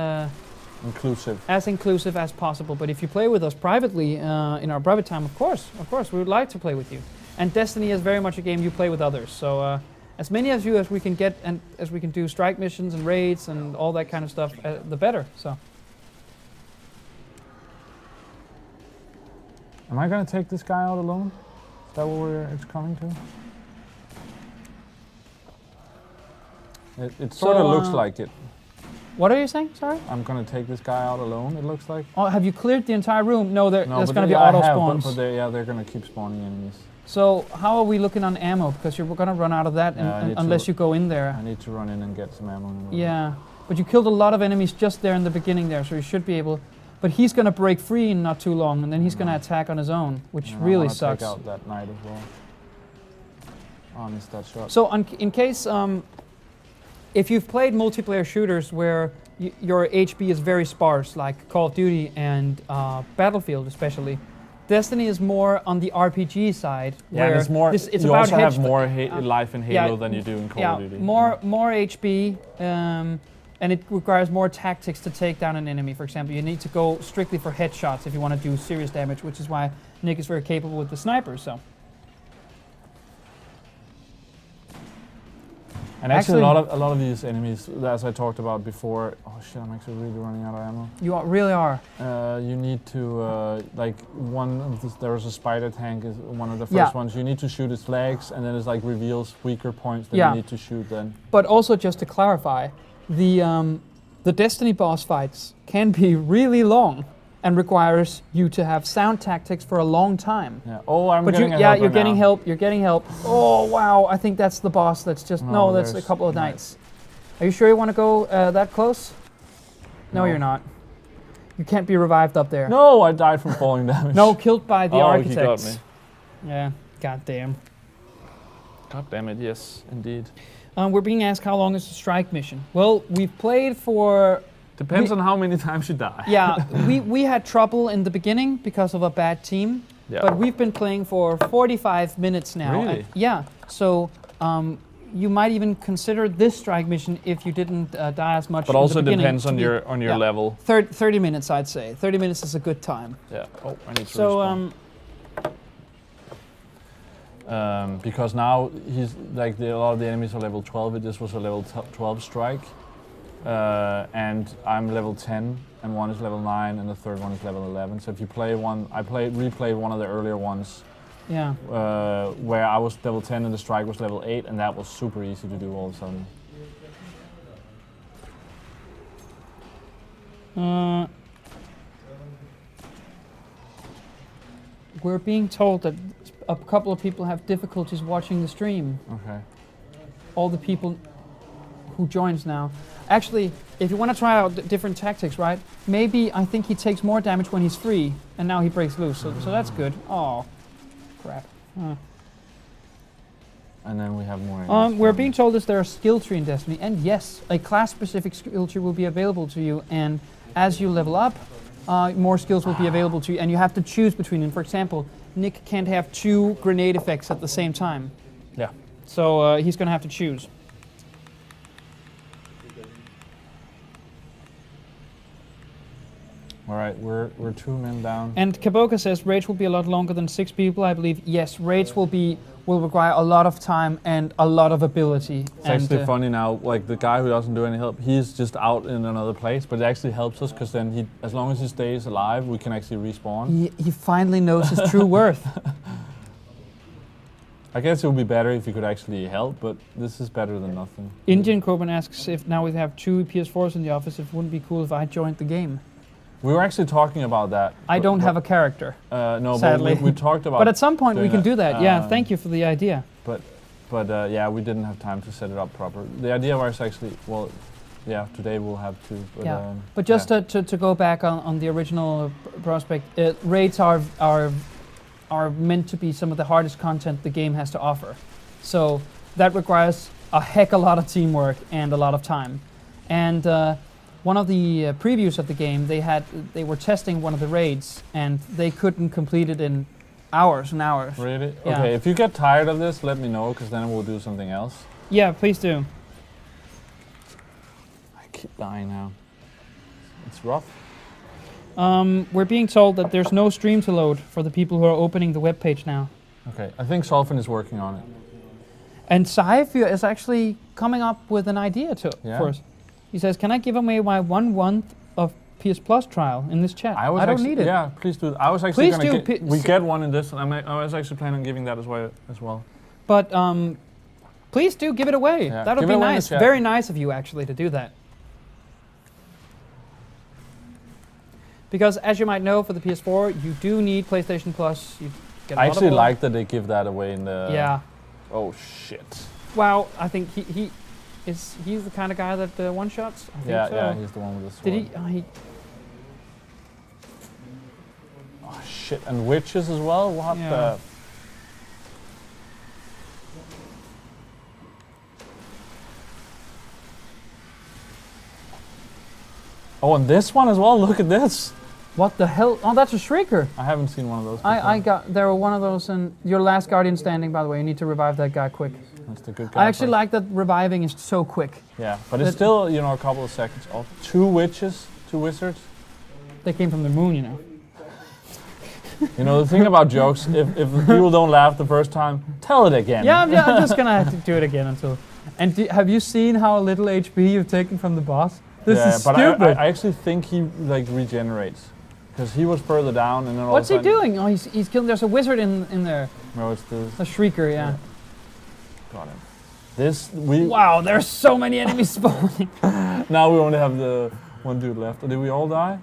inclusive as possible. But if you play with us privately in our private time, of course, we would like to play with you. And Destiny is very much a game you play with others. So as many of you as we can get, and as we can do strike missions and raids and all that kind of stuff, the better. So. Am I gonna take this guy out alone? Is that where it's coming to? It sort of looks like it. What are you saying? Sorry? I'm gonna take this guy out alone, it looks like. Oh, have you cleared the entire room? No, there's gonna be auto spawns. But they're gonna keep spawning enemies. So how are we looking on ammo? Because you're gonna run out of that unless you go in there. I need to run in and get some ammo. Yeah, but you killed a lot of enemies just there in the beginning there, so you should be able. But he's gonna break free in not too long, and then he's gonna attack on his own, which really sucks. Take out that knight as well. Oh, I missed that shot. So in case if you've played multiplayer shooters where your HP is very sparse, like Call of Duty and Battlefield especially, Destiny is more on the RPG side. Yeah, where and it's more. it's you about also have more life in Halo yeah, than you do in Call of Duty. more HP, and it requires more tactics to take down an enemy. For example, you need to go strictly for headshots if you want to do serious damage, which is why Nick is very capable with the sniper. So. And actually a lot of these enemies, as I talked about before. Oh shit! I'm actually really running out of ammo. You really are. You need to like there was a spider tank is one of the first ones. You need to shoot its legs, and then it like reveals weaker points that you need to shoot. Then. But also, just to clarify, the Destiny boss fights can be really long and requires you to have sound tactics for a long time. Yeah. Oh, I'm but getting help. Yeah, you're getting help. You're getting help. Oh wow! I think that's the boss. That's just no. That's a couple of knights. Are you sure you want to go that close? No, you're not. You can't be revived up there. No, I died from falling damage. No, killed by the architects. He got me. Yeah. God damn. God damn it! Yes, indeed. We're being asked how long is the strike mission. Well, we've played for. Depends on how many times you die. Yeah, we had trouble in the beginning because of a bad team, but we've been playing for 45 minutes now. Really? Yeah, so you might even consider this strike mission if you didn't die as much. But also depends on your level. 30 minutes, I'd say. 30 minutes is a good time. Yeah. Oh, I need to respawn. Because now he's like a lot of the enemies are level 12. This was a level 12 strike. And I'm level 10, and one is level 9, and the third one is level 11. So if you play one, replayed one of the earlier ones, where I was level 10 and the strike was level 8, and that was super easy to do all of a sudden. We're being told that a couple of people have difficulties watching the stream. Okay. All the people who joins now. Actually, if you want to try out different tactics, right? Maybe I think he takes more damage when he's free, and now he breaks loose. So that's good. Oh, crap. And then we have more. We're being told that there are skill tree in Destiny, and yes, a class-specific skill tree will be available to you. And as you level up, more skills will be available to you, and you have to choose between them. For example, Nick can't have 2 grenade effects at the same time. Yeah. So he's going to have to choose. All right, we're 2 men down. And Kaboka says raids will be a lot longer than 6 people. I believe yes, raids will require a lot of time and a lot of ability. It's actually funny now. Like the guy who doesn't do any help, he's just out in another place, but it actually helps us because then as long as he stays alive, we can actually respawn. He finally knows his true worth. I guess it would be better if you could actually help, but this is better than nothing. Indian Coben asks if now we have 2 PS4s in the office, it wouldn't be cool if I joined the game. We were actually talking about that. I don't have a character. No, sadly. but we talked about. But at some point we can do that. Yeah, thank you for the idea. But yeah, we didn't have time to set it up proper. The idea was actually, well, yeah, today we'll have to. But, but just to go back on the original prospect, raids are meant to be some of the hardest content the game has to offer. So that requires a heck a lot of teamwork and a lot of time. And one of the previews of the game, they were testing one of the raids, and they couldn't complete it in hours and hours. Really? Yeah. Okay, if you get tired of this, let me know, because then we'll do something else. Yeah, please do. I keep dying now. It's rough. We're being told that there's no stream to load for the people who are opening the webpage now. Okay, I think Solfin is working on it. And Saifir is actually coming up with an idea for us. He says, "Can I give away my 1 month of PS Plus trial in this chat? I don't need it." Yeah, please do. I was actually going to we get one in this, and I was actually planning on giving that as well. But please do give it away. Yeah. That would be nice. Very nice of you, actually, to do that. Because as you might know, for the PS4, you do need PlayStation Plus. You get I actually like that they give that away in the. Yeah. Oh shit. Well, I think he's the kind of guy that one shots. I think so. Yeah, he's the one with the sword. Did he? Oh shit! And witches as well. What the? Oh, and this one as well. Look at this. What the hell? Oh, that's a Shrieker. I haven't seen one of those before. There were one of those in your last Guardian standing, by the way. You need to revive that guy quick. That's the good guy. I actually like that reviving is so quick. Yeah, but it's still, you know, a couple of seconds off. 2 witches, 2 wizards. They came from the moon, you know. You know, the thing about jokes, if people don't laugh the first time, tell it again. Yeah, I'm just gonna have to do it again until... And have you seen how little HP you've taken from the boss? This is stupid. But I actually think he, like, regenerates. Because he was further down and then all What's of a sudden... he doing? Oh, he's killing... There's a wizard in there. No, it's the... A Shrieker, yeah. Got him. Wow, there's so many enemies spawning. Now we only have the one dude left. Did we all die?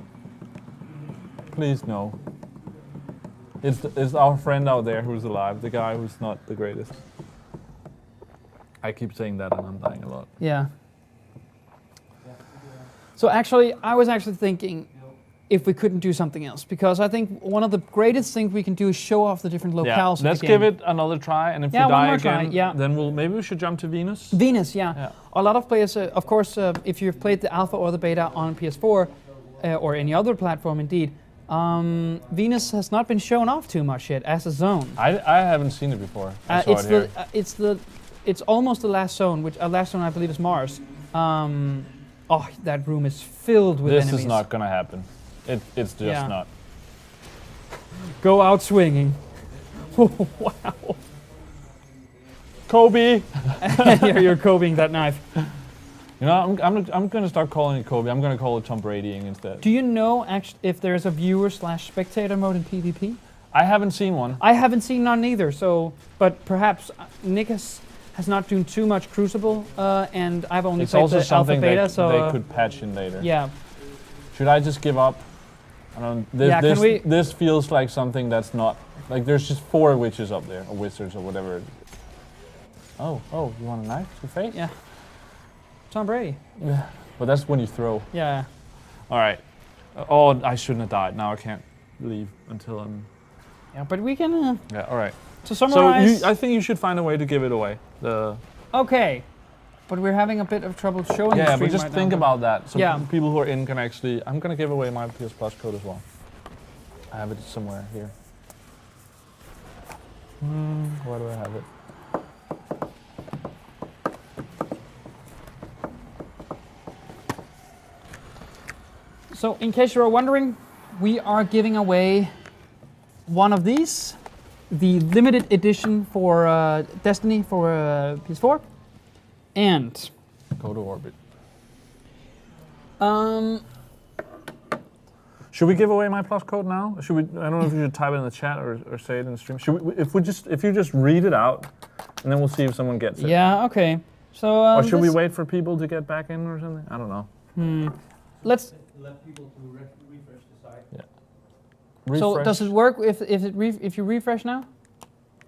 Please, no. It's our friend out there who's alive, the guy who's not the greatest. I keep saying that and I'm dying a lot. Yeah. So actually, I was actually thinking if we couldn't do something else, because I think one of the greatest things we can do is show off the different locales. Let's give it another try, and if we die again, try, then maybe we should jump to Venus. Venus, yeah. A lot of players, of course, if you've played the alpha or the beta on PS4 or any other platform, indeed. Venus has not been shown off too much yet as a zone. I haven't seen it before. It's almost the last zone, which last zone I believe is Mars. Oh, that room is filled with enemies. This is not gonna happen. It's just not. Go out swinging. Wow. Kobe. You're Kobeing that knife. You know, I'm gonna start calling it Kobe. I'm gonna call it Tom Bradying instead. Do you know actually if there's a viewer/spectator mode in PvP? I haven't seen one. I haven't seen none either. So, but perhaps Nick has not done too much Crucible, and I've only played the alpha beta. So they could patch in later. Yeah. Should I just give up? I don't. This feels like something that's not like there's just 4 witches up there, or wizards, or whatever. Oh, you want a knife to face? Yeah. Tom Brady. Yeah. But that's when you throw. Yeah. All right. Oh, I shouldn't have died. Now I can't leave until I'm. Yeah, but we can. Yeah. All right. To summarize. So I think you should find a way to give it away. Okay. But we're having a bit of trouble showing the stream. Yeah, but just think about that. So yeah. People who are in can actually. I'm gonna give away my PS Plus code as well. I have it somewhere here. Where do I have it? So, in case you are wondering, we are giving away one of these, the limited edition for Destiny for PS4, and go to orbit. Should we give away my plus code now? Should we? I don't know if you should type it in the chat or say it in the stream. Should we? If you just read it out, and then we'll see if someone gets it. Yeah. Okay. So. Or should we wait for people to get back in or something? I don't know. Let's. Let people to refresh the site. Yeah. Refresh. So does it work if you refresh now?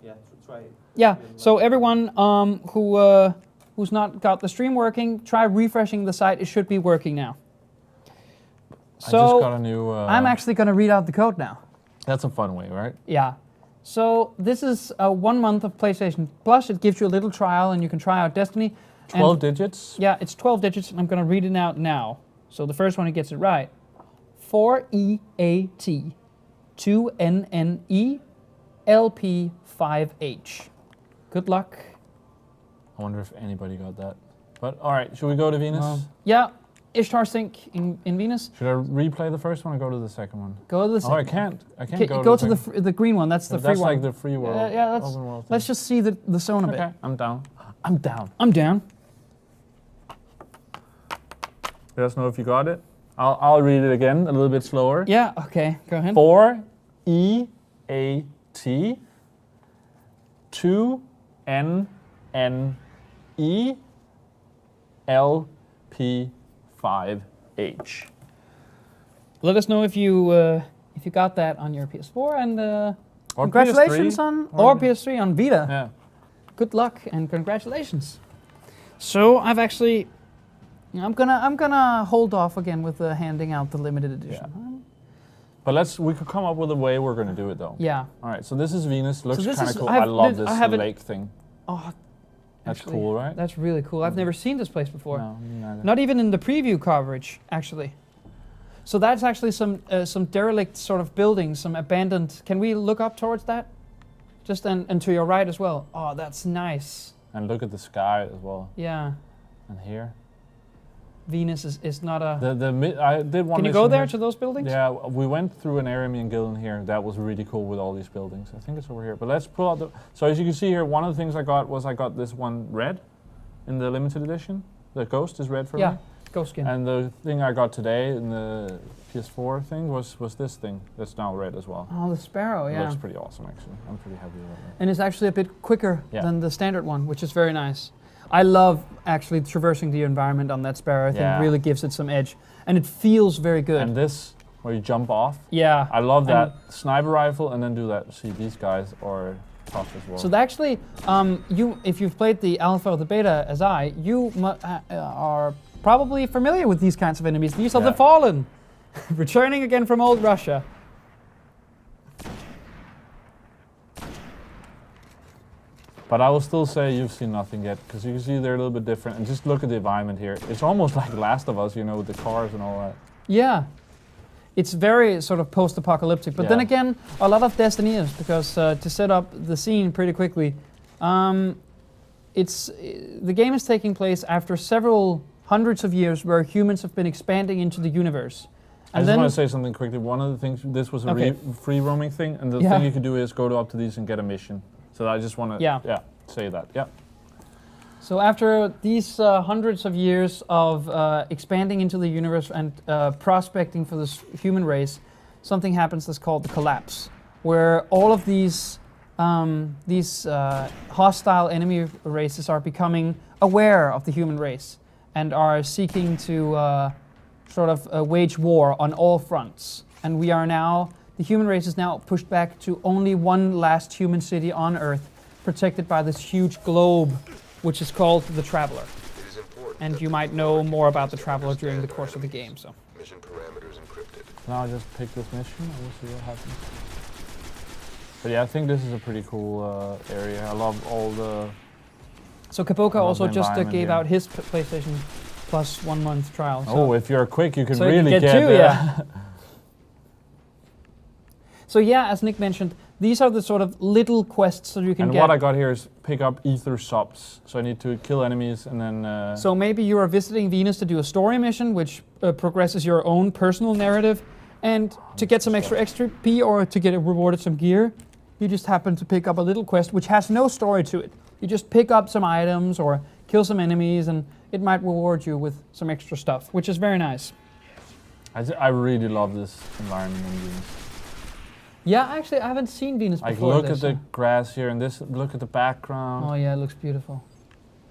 Yeah, try it. Yeah. So everyone who's not got the stream working, try refreshing the site. It should be working now. So I just got a new. I'm actually going to read out the code now. That's a fun way, right? Yeah. So this is 1 month of PlayStation Plus. It gives you a little trial, and you can try out Destiny. 12 digits. Yeah, it's 12 digits, and I'm going to read it out now. So the first one, he gets it right. 4EAT 2NNE LP5H. Good luck. I wonder if anybody got that. But all right, should we go to Venus? Yeah, Ishtar Sink in Venus. Should I replay the first one or go to the second one? Go to the second. Oh, I can't go to the green one. That's the free one. That's like the free world. Yeah, open world let's just see the zone a bit. Okay, I'm down. I'm down. I'm down. Let us know if you got it. I'll read it again, a little bit slower. Yeah, okay, go ahead. 4EAT 2NNE LP5H. Let us know if you got that on your PS4 and or congratulations PS3. or PS3 on Vita. Yeah. Good luck and congratulations. So I'm gonna hold off again with handing out the limited edition. Yeah. But we could come up with a way we're gonna do it though. Yeah. All right. So this is Venus. Looks so kind of cool. I love this lake thing. Oh, that's actually, cool, right? That's really cool. I've never seen this place before. No, me neither. Not even in the preview coverage, actually. So that's actually some derelict sort of buildings, some abandoned. Can we look up towards that? Just and to your right as well. Oh, that's nice. And look at the sky as well. Yeah. And here. Venus is not a... I did one. Can you go there to those buildings? Yeah, we went through an area, me and Gillen here, that was really cool with all these buildings. I think it's over here. But let's pull out the... So as you can see here, one of the things I got this one red in the limited edition. The ghost is red for me. Yeah, ghost skin. And the thing I got today in the PS4 thing was this thing that's now red as well. Oh, the sparrow, It yeah. looks pretty awesome, actually. I'm pretty happy with that. And it's actually a bit quicker Yeah. than the standard one, which is very nice. I love actually traversing the environment on that sparrow. I think it really gives it some edge. And it feels very good. And this, where you jump off. Yeah. I love that. Sniper rifle and then do that. See, these guys are tough as well. So actually, if you've played the alpha or the beta as you are probably familiar with these kinds of enemies. These are the Fallen, returning again from old Russia. But I will still say you've seen nothing yet, because you can see they're a little bit different. And just look at the environment here. It's almost like Last of Us, you know, with the cars and all that. Yeah. It's very sort of post-apocalyptic. But then again, a lot of Destiny is, because to set up the scene pretty quickly, the game is taking place after several hundreds of years where humans have been expanding into the universe. And I just want to say something quickly. One of the things, this was a free roaming thing, and the thing you can do is go up to these and get a mission. So I just want to say that. Yeah. So after these hundreds of years of expanding into the universe and prospecting for this human race, something happens that's called the collapse, where all of these hostile enemy races are becoming aware of the human race and are seeking to wage war on all fronts. And we are now, the human race is now pushed back to only one last human city on Earth, protected by this huge globe, which is called the Traveler. And you might know more about the Traveler during the course of the game. So. Mission parameters encrypted. Now I'll just pick this mission and we'll see what happens. But yeah, I think this is a pretty cool area. I love all the... So Kapoka also just gave here. out his PlayStation Plus 1 month trial. So. Oh, if you're quick, you can so really you can get two, yeah. So yeah, as Nick mentioned, these are the sort of little quests that you can get. And what I got here is pick up ether subs. So I need to kill enemies and then... So maybe you are visiting Venus to do a story mission, which progresses your own personal narrative. And to get some extra XP or to get rewarded some gear, you just happen to pick up a little quest which has no story to it. You just pick up some items or kill some enemies and it might reward you with some extra stuff, which is very nice. I really love this environment in Venus. Yeah, actually, I haven't seen Venus before. Look at the grass here and this. Look at the background. Oh yeah, it looks beautiful.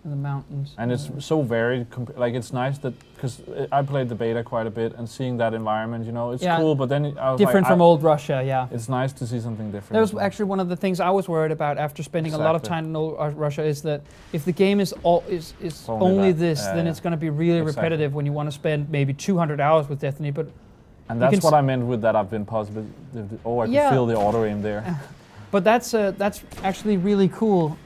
And the mountains. And it's so varied. Like it's nice that because I played the beta quite a bit and seeing that environment, you know, it's cool. But then I was different from old Russia, yeah. It's nice to see something different. That was actually one of the things I was worried about after spending a lot of time in old Russia. Is that if the game is only this, then it's going to be really repetitive when you want to spend maybe 200 hours with Destiny. But and that's what I meant with that. I've been positive. Oh, I can feel the auto aim there. But that's actually really cool.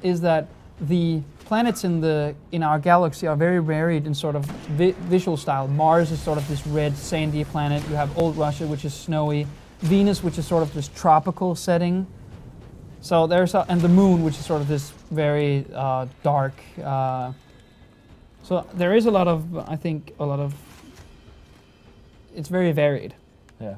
Is that the planets in our galaxy are very varied in sort of visual style. Mars is sort of this red, sandy planet. You have old Russia, which is snowy. Venus, which is sort of this tropical setting. So and the moon, which is sort of this very dark. So there is I think a lot of. It's very varied. Yeah.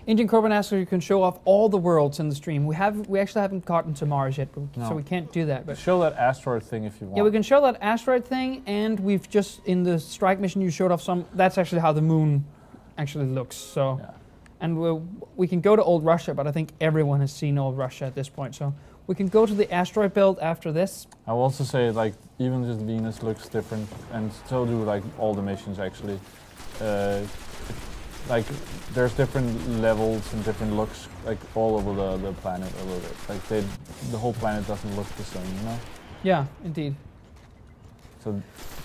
Indian Corbin asks if you can show off all the worlds in the stream. We actually haven't gotten to Mars yet, so we can't do that. But show that asteroid thing if you want. Yeah, we can show that asteroid thing, and we've just in the strike mission you showed off some. That's actually how the moon actually looks. So, and we can go to old Russia, but I think everyone has seen old Russia at this point. So we can go to the asteroid belt after this. I will also say like even just Venus looks different, and so do like all the missions actually. Like there's different levels and different looks like all over the planet a little bit. Like the whole planet doesn't look the same, you know? Yeah, indeed. So,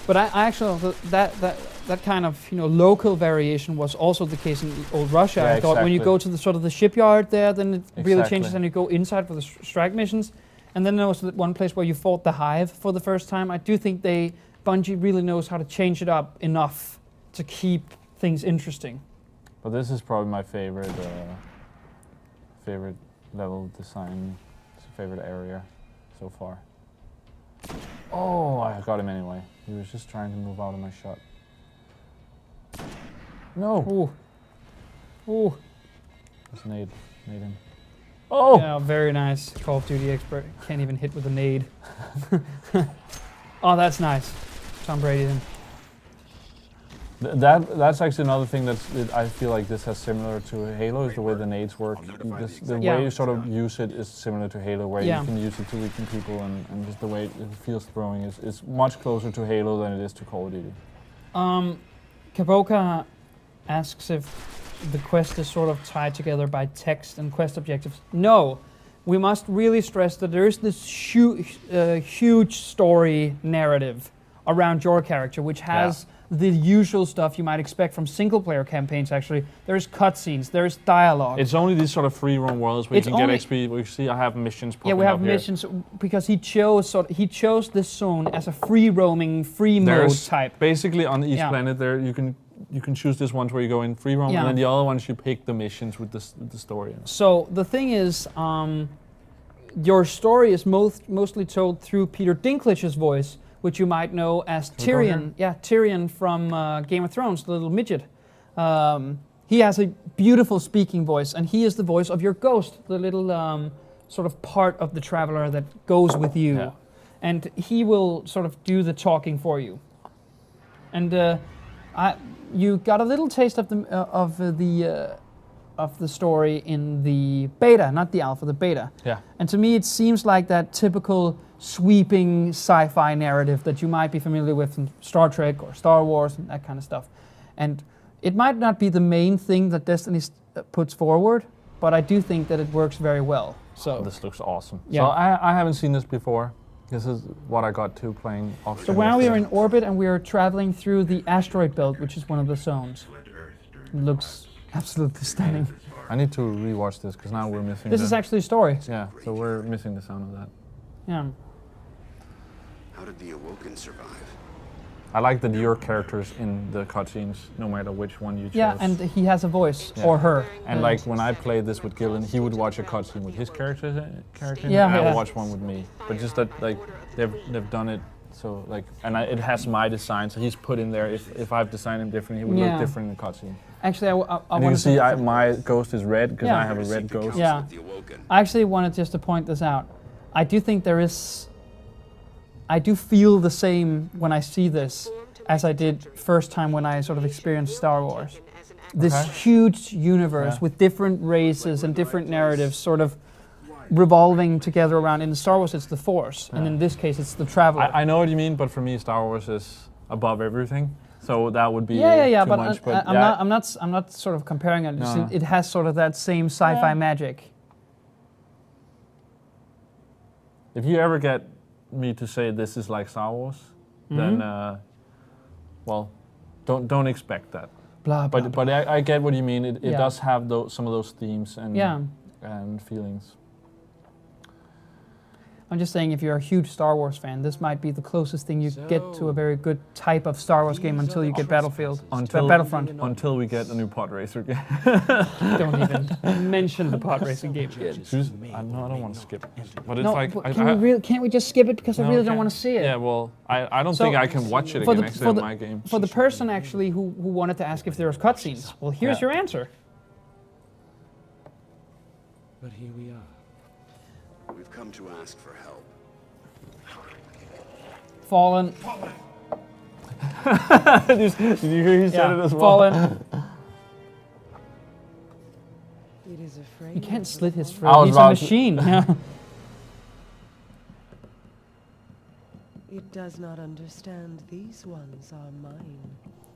but I actually that kind of local variation was also the case in old Russia. I thought when you go to the sort of the shipyard there, then it really changes, and you go inside for the strike missions, and then there was one place where you fought the Hive for the first time. I do think Bungie really knows how to change it up enough to keep things interesting. But this is probably my favorite favorite level design, favorite area so far. Oh, I got him anyway. He was just trying to move out of my shot. No. Ooh. Ooh. Just nade him. Oh! Yeah, very nice. Call of Duty expert. Can't even hit with a nade. Oh, that's nice. Tom Brady then. That's actually another thing that I feel like this has similar to Halo is the way the nades work. The way you sort of use it is similar to Halo, where you can use it to weaken people, and just the way it feels throwing is much closer to Halo than it is to Call of Duty. Kaboka asks if the quest is sort of tied together by text and quest objectives. No, we must really stress that there is this huge story narrative around your character, which has the usual stuff you might expect from single-player campaigns, actually. There's cutscenes, there's dialogue. It's only these sort of free-roam worlds where you can get XP. We see I have missions popping up. Yeah, we have missions because he chose this zone as a free-roaming, mode type. Basically, on each planet there, you can choose this one where you go in free-roam, and then the other ones you pick the missions with the story. So the thing is, your story is mostly told through Peter Dinklage's voice, which you might know as Tyrion. Yeah, Tyrion from Game of Thrones, the little midget. He has a beautiful speaking voice, and he is the voice of your ghost, the little sort of part of the traveler that goes with you. Yeah. And he will sort of do the talking for you. And you got a little taste of the story in the beta, not the alpha, the beta. Yeah. And to me, it seems like that typical sweeping sci-fi narrative that you might be familiar with from Star Trek or Star Wars and that kind of stuff. And it might not be the main thing that Destiny puts forward, but I do think that it works very well. So this looks awesome. Yeah. So I haven't seen this before. This is what I got to playing off. So while we are in orbit and we are traveling through the asteroid belt, which is one of the zones, it looks absolutely stunning. I need to rewatch this because now we're missing. This is actually a story. Yeah, so we're missing the sound of that. Yeah. How did the Awoken survive? I like that your characters in the cutscenes, no matter which one you choose. Yeah, and he has a voice, or her. And like when I played this with Gillen, he would watch a cutscene with his character, and I would watch one with me. But just that, like, they've done it so, like, and it has my design, so he's put in there. If I've designed him differently, he would look different in the cutscene. Actually, I and you can see my ghost is red because I have a red ghost. Yeah. I actually wanted just to point this out. I do think I do feel the same when I see this as I did first time when I sort of experienced Star Wars. This huge universe with different races and different narratives sort of revolving together around. In Star Wars, it's the Force, and in this case, it's the Traveler. I know what you mean, but for me, Star Wars is above everything. So that would be too much. But I'm not sort of comparing it. No. It has sort of that same sci-fi magic. If you ever get me to say this is like Star Wars, then well, don't expect that. Blah, blah, but I get what you mean. It does have some of those themes and feelings. I'm just saying, if you're a huge Star Wars fan, this might be the closest thing you get to a very good type of Star Wars game until you get Battlefront. Until we get a new pod racer game. Don't even mention the pod racing game yet. I don't want to skip it. But no, it's like, can't we just skip it because I really don't want to see it? Yeah, well, I don't think I can watch it again actually on my game. For the person actually who wanted to ask if there was cutscenes, well, here's your answer. But here we are. We've come to ask for help. Fallen. Did you hear he said it as well? Fallen. It is afraid. You can't slit his throat. He's a machine. It does not understand. These ones are mine.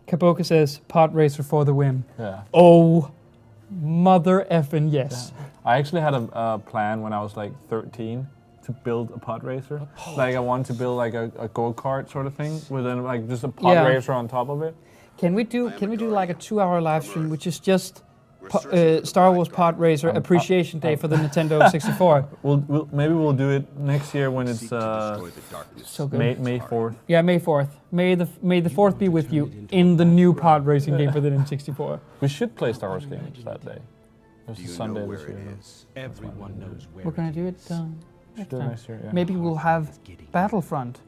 Kaboka says, pod racer for the win. Yeah. Oh, mother effing yes. Yeah. I actually had a plan when I was like 13 to build a pod racer. Like I wanted to build like a go-kart sort of thing with then like just a pod racer on top of it. Can we do like a 2-hour live stream which is just Star Wars Pod Racer Appreciation Day for the Nintendo 64. Maybe we'll do it next year when it's So good. May 4th. Yeah, May 4th. May the 4th be with you in the new pod racing game for the Nintendo 64. We should play Star Wars games that day. It's Do a you Sunday know where this it year. is? Everyone knows where. We're gonna do it Should do it next year, yeah. Maybe we'll have Battlefront.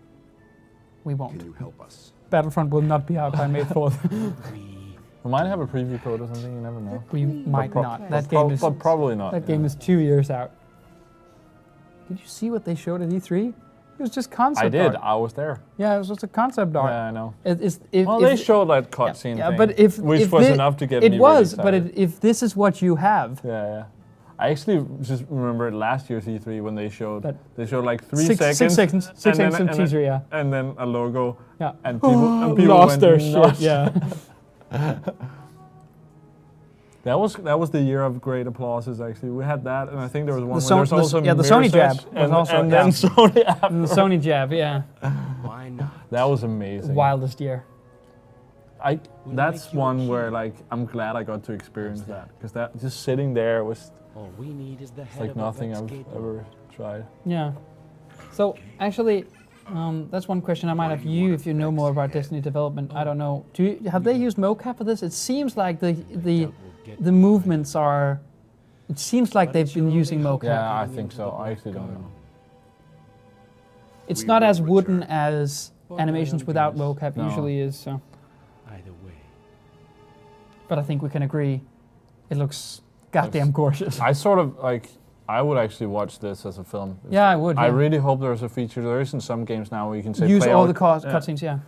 We won't. Can you help us? Battlefront will not be out by May 4th. We might have a preview code or something, you never know. We might not. That But game is probably not. that game is 2 years out. Did you see what they showed at E3? It was just concept I did, art. I was there. Yeah, it was just a concept art. Yeah, I know. Well, They showed that cutscene yeah, thing, but if which if was thi- enough to get it me was, really but excited. if this is what you have, Yeah. I actually just remember last year's E3 when they showed That- like 3 six seconds. seconds and then- of and teaser, then- yeah. And then a logo. Yeah. And people Lost went their nuts. shit, yeah. That was the year of great applauses. Actually, we had that, and I think there was one. The where there's also the Mirror's Sony Edge, jab was and, also, and then yeah. Sony app. And the Sony jab, yeah. Why not? That was amazing. Wildest year. That's make you one a where king. like I'm glad I got to experience that, because that just sitting there was All we need is the head like of a nothing I've Vexgate. ever tried. Yeah. So actually, that's one question I might have you if you know more about Destiny development. I don't know. Have they used mocap for this? It seems like the movements are. It seems like they've been using mocap. Yeah, I think so. I actually don't know. It's We not will as wooden return. as animations without mocap No. usually is. So, Either way. but I think we can agree, it looks goddamn gorgeous. I sort of like. I would actually watch this as a film. Yeah, I would. I yeah. really hope there's a feature. There is in some games now where you can say Use play all out- the cutscenes. Yeah.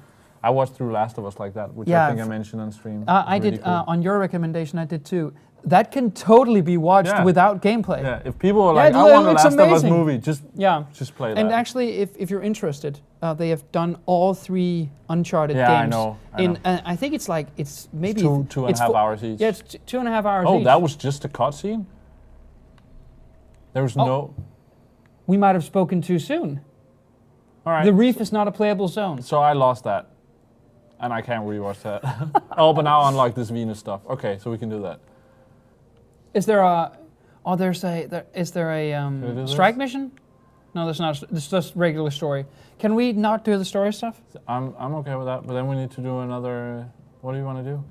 I watched through Last of Us like that, which Yeah, I think I mentioned on stream. I Really did cool. on your recommendation. I did too. That can totally be watched Yeah. without gameplay. Yeah, if people are Yeah, like, it I want a looks Last of Us amazing. movie, Yeah. just play that. And actually, if you're interested, they have done all 3 Uncharted Yeah, I games. know, I in know. I think it's like it's maybe two and a half hours each. Yeah, it's 2.5 hours Oh, each. that was just a cutscene? There was Oh. no... We might have spoken too soon. All right. The reef is not a playable zone. So I lost that. And I can't rewatch that. Oh, but now I unlock this Venus stuff. Okay, so we can do that. Is there a? Oh, is there we do a this? strike mission? No, there's not. It's just regular story. Can we not do the story stuff? I'm okay with that, but then we need to do another... What do you want to do?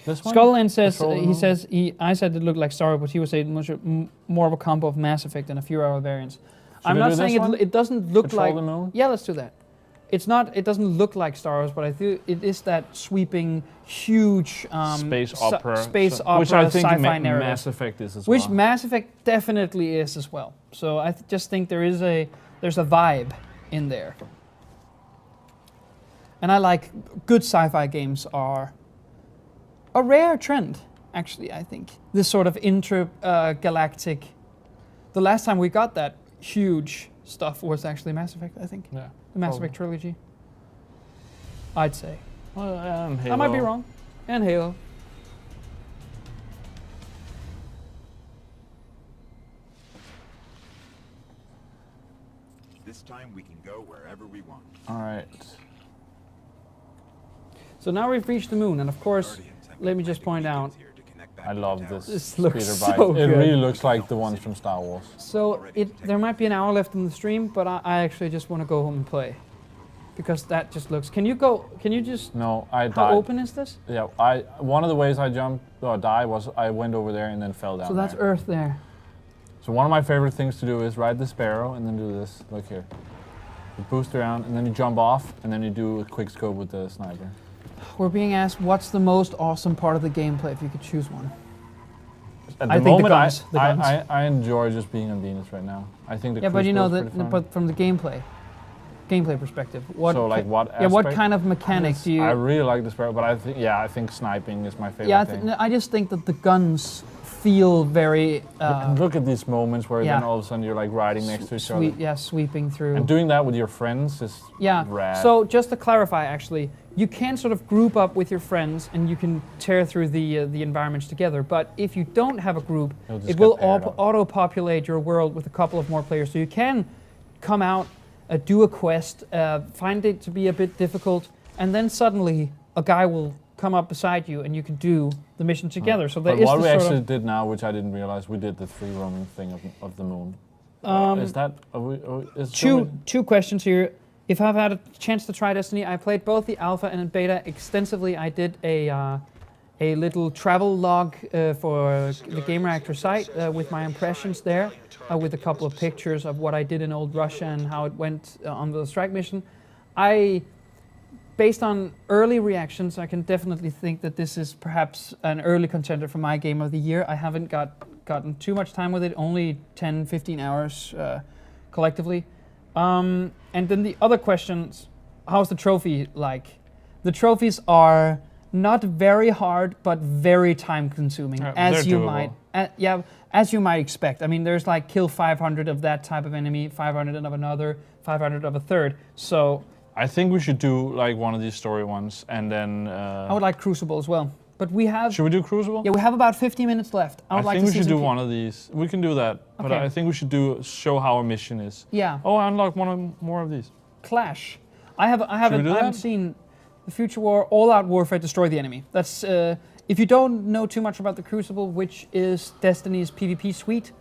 This one? Skullland says Patrol the he moon? says I said it looked like Star Wars, but he was saying more of a combo of Mass Effect and a few other variants. I'm we not do saying this one? it doesn't look Patrol like. the moon? Yeah, let's do that. It's not. It doesn't look like Star Wars, but I think it is that sweeping, huge Space opera. space so- opera, which I think sci-fi narrative. Mass Effect is as Which well. Mass Effect definitely is as well. So I just think there's a vibe in there. And I like good sci-fi games are a rare trend, actually, I think. This sort of intergalactic. The last time we got that huge stuff was actually Mass Effect, I think. Yeah. The Mass Probably. Effect trilogy. I'd say. Well, and I might be Halo. wrong. And Halo. This time we can go wherever we want. All right. So now we've reached the moon, and of course, let me just point out. I love this This looks speeder so bike. It good. really looks like the ones from Star Wars. So there might be an hour left in the stream, but I actually just want to go home and play, because that just looks. Can you just? No, I died. How open is this? Yeah, one of the ways I jumped or died was I went over there and then fell down. So that's there. Earth there. So one of my favorite things to do is ride the Sparrow and then do this. Look here. You boost around and then you jump off and then you do a quick scope with the sniper. We're being asked what's the most awesome part of the gameplay if you could choose one. At I the think the moment, guns, the guns. I enjoy just being on Venus right now. I think the Yeah, but cruise you know goes that. pretty fun. But from the gameplay perspective, what? So like what? Yeah, what aspect? kind of mechanic do you? I really like the Sparrow, but I think sniping is my favorite Yeah, thing. I just think that the guns feel very. And look at these moments where yeah. then all of a sudden you're like riding next to each other. Sweeping through. And doing that with your friends is Yeah. rad. So just to clarify, actually, you can sort of group up with your friends and you can tear through the environments together. But if you don't have a group, You'll just it get will paired up. auto-populate your world with a couple of more players. So you can come out, do a quest, find it to be a bit difficult, and then suddenly a guy will come up beside you, and you can do the mission together. So there But is what we this sort actually of did now, which I didn't realize, we did the free roaming thing of the moon. Is that two questions here. If I've had a chance to try Destiny, I played both the alpha and beta extensively. I did a little travel log for the Gamereactor site with my impressions there, with a couple of pictures of what I did in old Russia and how it went on the strike mission. Based on early reactions, I can definitely think that this is perhaps an early contender for my game of the year. I haven't gotten too much time with it, only 10, 15 hours collectively. And then the other questions, how's the trophy like? The trophies are not very hard, but very time consuming, as you might expect. I mean, there's like kill 500 of that type of enemy, 500 of another, 500 of a third. So I think we should do like one of these story ones, and then. I would like Crucible as well, but we have. Should we do Crucible? Yeah, we have about 50 minutes left. I think we should do one of these. We can do that, but I think we should show how our mission is. Yeah. Oh, I unlocked more of these. Clash. I haven't seen the Future War, All Out Warfare, Destroy the Enemy. That's if you don't know too much about the Crucible, which is Destiny's PvP suite.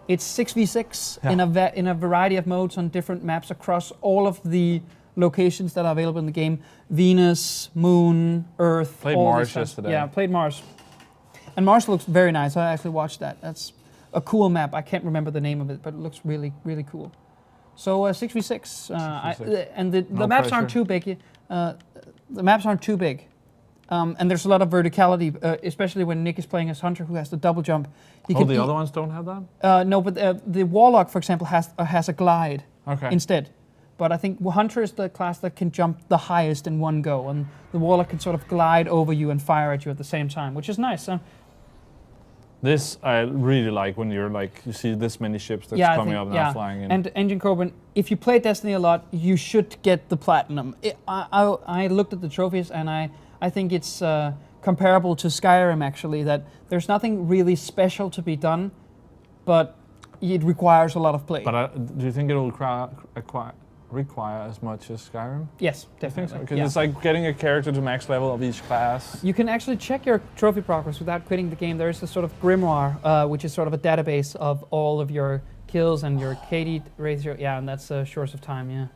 It's 6v6 in a variety of modes on different maps across all of the locations that are available in the game. Venus, Moon, Earth. Played Mars yesterday. Yeah, played Mars. And Mars looks very nice. I actually watched that. That's a cool map. I can't remember the name of it, but it looks really, really cool. So 6v6. And the maps aren't too big. The maps aren't too big. And there's a lot of verticality, especially when Nick is playing as Hunter, who has the double jump. The other ones don't have that? No, but the Warlock, for example, has a glide instead. But I think Hunter is the class that can jump the highest in one go, and the Warlock can sort of glide over you and fire at you at the same time, which is nice. This I really like when you're like, you see this many ships that's coming up now flying in. And Engine Corbin, if you play Destiny a lot, you should get the Platinum. I looked at the trophies, and I think it's comparable to Skyrim, actually, that there's nothing really special to be done, but it requires a lot of play. But do you think it will require as much as Skyrim? Yes, definitely. So? Because it's like getting a character to max level of each class. You can actually check your trophy progress without quitting the game. There is a sort of grimoire, which is sort of a database of all of your kills and your KD ratio. Yeah, and that's shorts of time,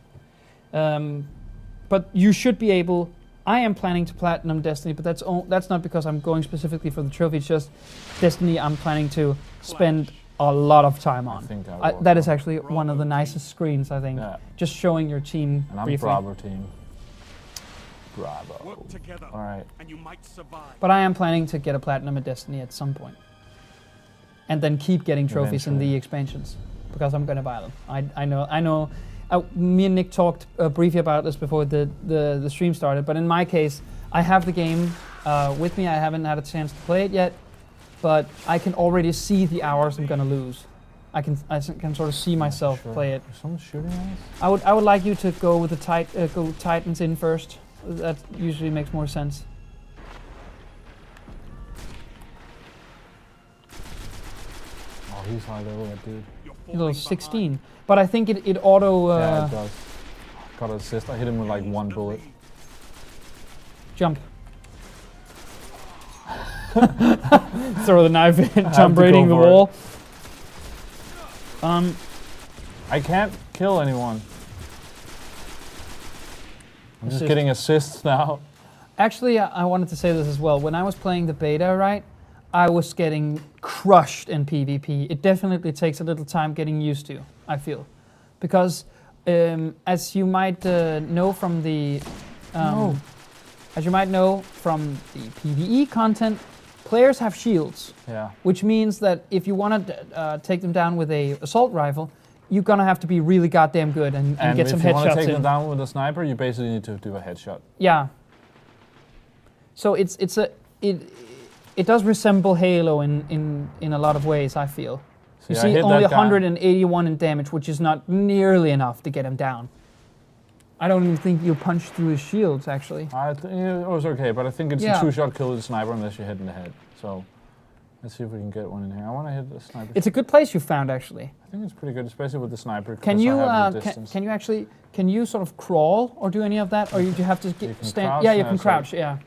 but you should be able. I am planning to Platinum Destiny, but that's not because I'm going specifically for the trophy. It's just Destiny I'm planning to spend a lot of time on. That is actually one of the nicest screens, I think. Yeah. Just showing your team and I'm briefly. Bravo team. Bravo. Work together, all right. And you might survive. But I am planning to get a Platinum at Destiny at some point. And then keep getting trophies in the expansions. Because I'm going to buy them. I know. Me and Nick talked briefly about this before the stream started. But in my case, I have the game with me. I haven't had a chance to play it yet. But I can already see the hours I'm gonna lose. I can sort of see myself play it. Is someone shooting at us? I would like you to go with the go Titans in first. That usually makes more sense. Oh, he's high level, that dude. He's level 16, but I think it auto. Yeah, it does. Got an assist. I hit him with like one bullet. Jump. Throw the knife in, jump raiding the wall. I can't kill anyone. I'm just getting assists now. Actually, I wanted to say this as well. When I was playing the beta, right, I was getting crushed in PvP. It definitely takes a little time getting used to, I feel. Because as you might know from the PvE content, players have shields, which means that if you want to take them down with a assault rifle, you're gonna have to be really goddamn good and get some headshots in. And if you want to take them down with a sniper, you basically need to do a headshot. Yeah. So it does resemble Halo in a lot of ways, I feel. You see only 181 in damage, which is not nearly enough to get him down. I don't even think you punched through his shields, actually. It was okay, but I think it's a two-shot kill with a sniper unless you hit in the head. So let's see if we can get one in here. I want to hit the sniper. It's a good place you found, actually. I think it's pretty good, especially with the sniper. Can you can you sort of crawl or do any of that, or you have to stand? Yeah, you can crouch. Yeah,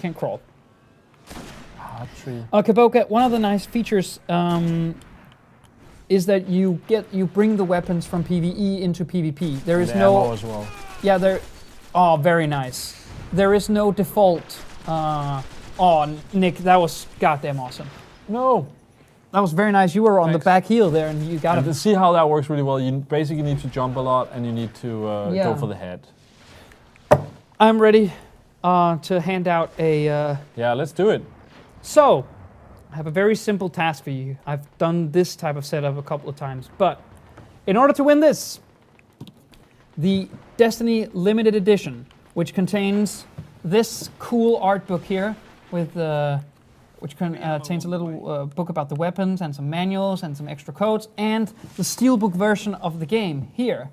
can't crawl. Archery. Kaboka, one of the nice features is that you bring the weapons from PvE into PvP. There is The no ammo as well. Yeah, there. Oh, very nice. There is no default. Oh, Nick, that was goddamn awesome. No. That was very nice. You were on the Thanks. back heel there, and you got And him. to see how that works really well, you basically need to jump a lot and you need to Yeah. go for the head. I'm ready to hand out a. Yeah, let's do it. So, I have a very simple task for you. I've done this type of setup a couple of times, but in order to win this, the Destiny Limited Edition, which contains this cool art book here, with which contains a little book about the weapons and some manuals and some extra codes, and the steelbook version of the game here,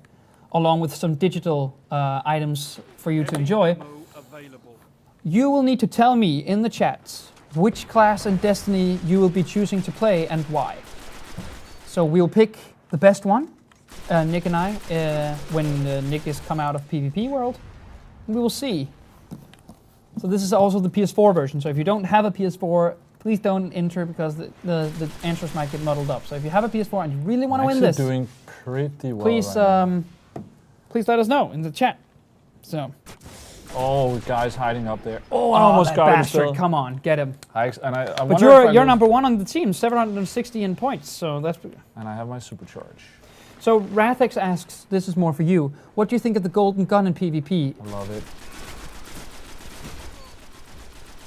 along with some digital items for you to enjoy. You will need to tell me in the chats which class in Destiny you will be choosing to play and why. So we'll pick the best one, Nick and I, when Nick is come out of PvP world. We will see. So this is also the PS4 version. So if you don't have a PS4, please don't enter because the answers might get muddled up. So if you have a PS4 and you really want to win this, doing pretty well. please right please let us know in the chat. So. now. Oh, guys hiding up there. Oh, I Oh, almost that got him bastard! still. Come on, get him. I But wonder if you're I lose- number one on the team, 760 in points. So that's. And I have my supercharge. So Rathex asks, this is more for you. What do you think of the golden gun in PvP? I love it.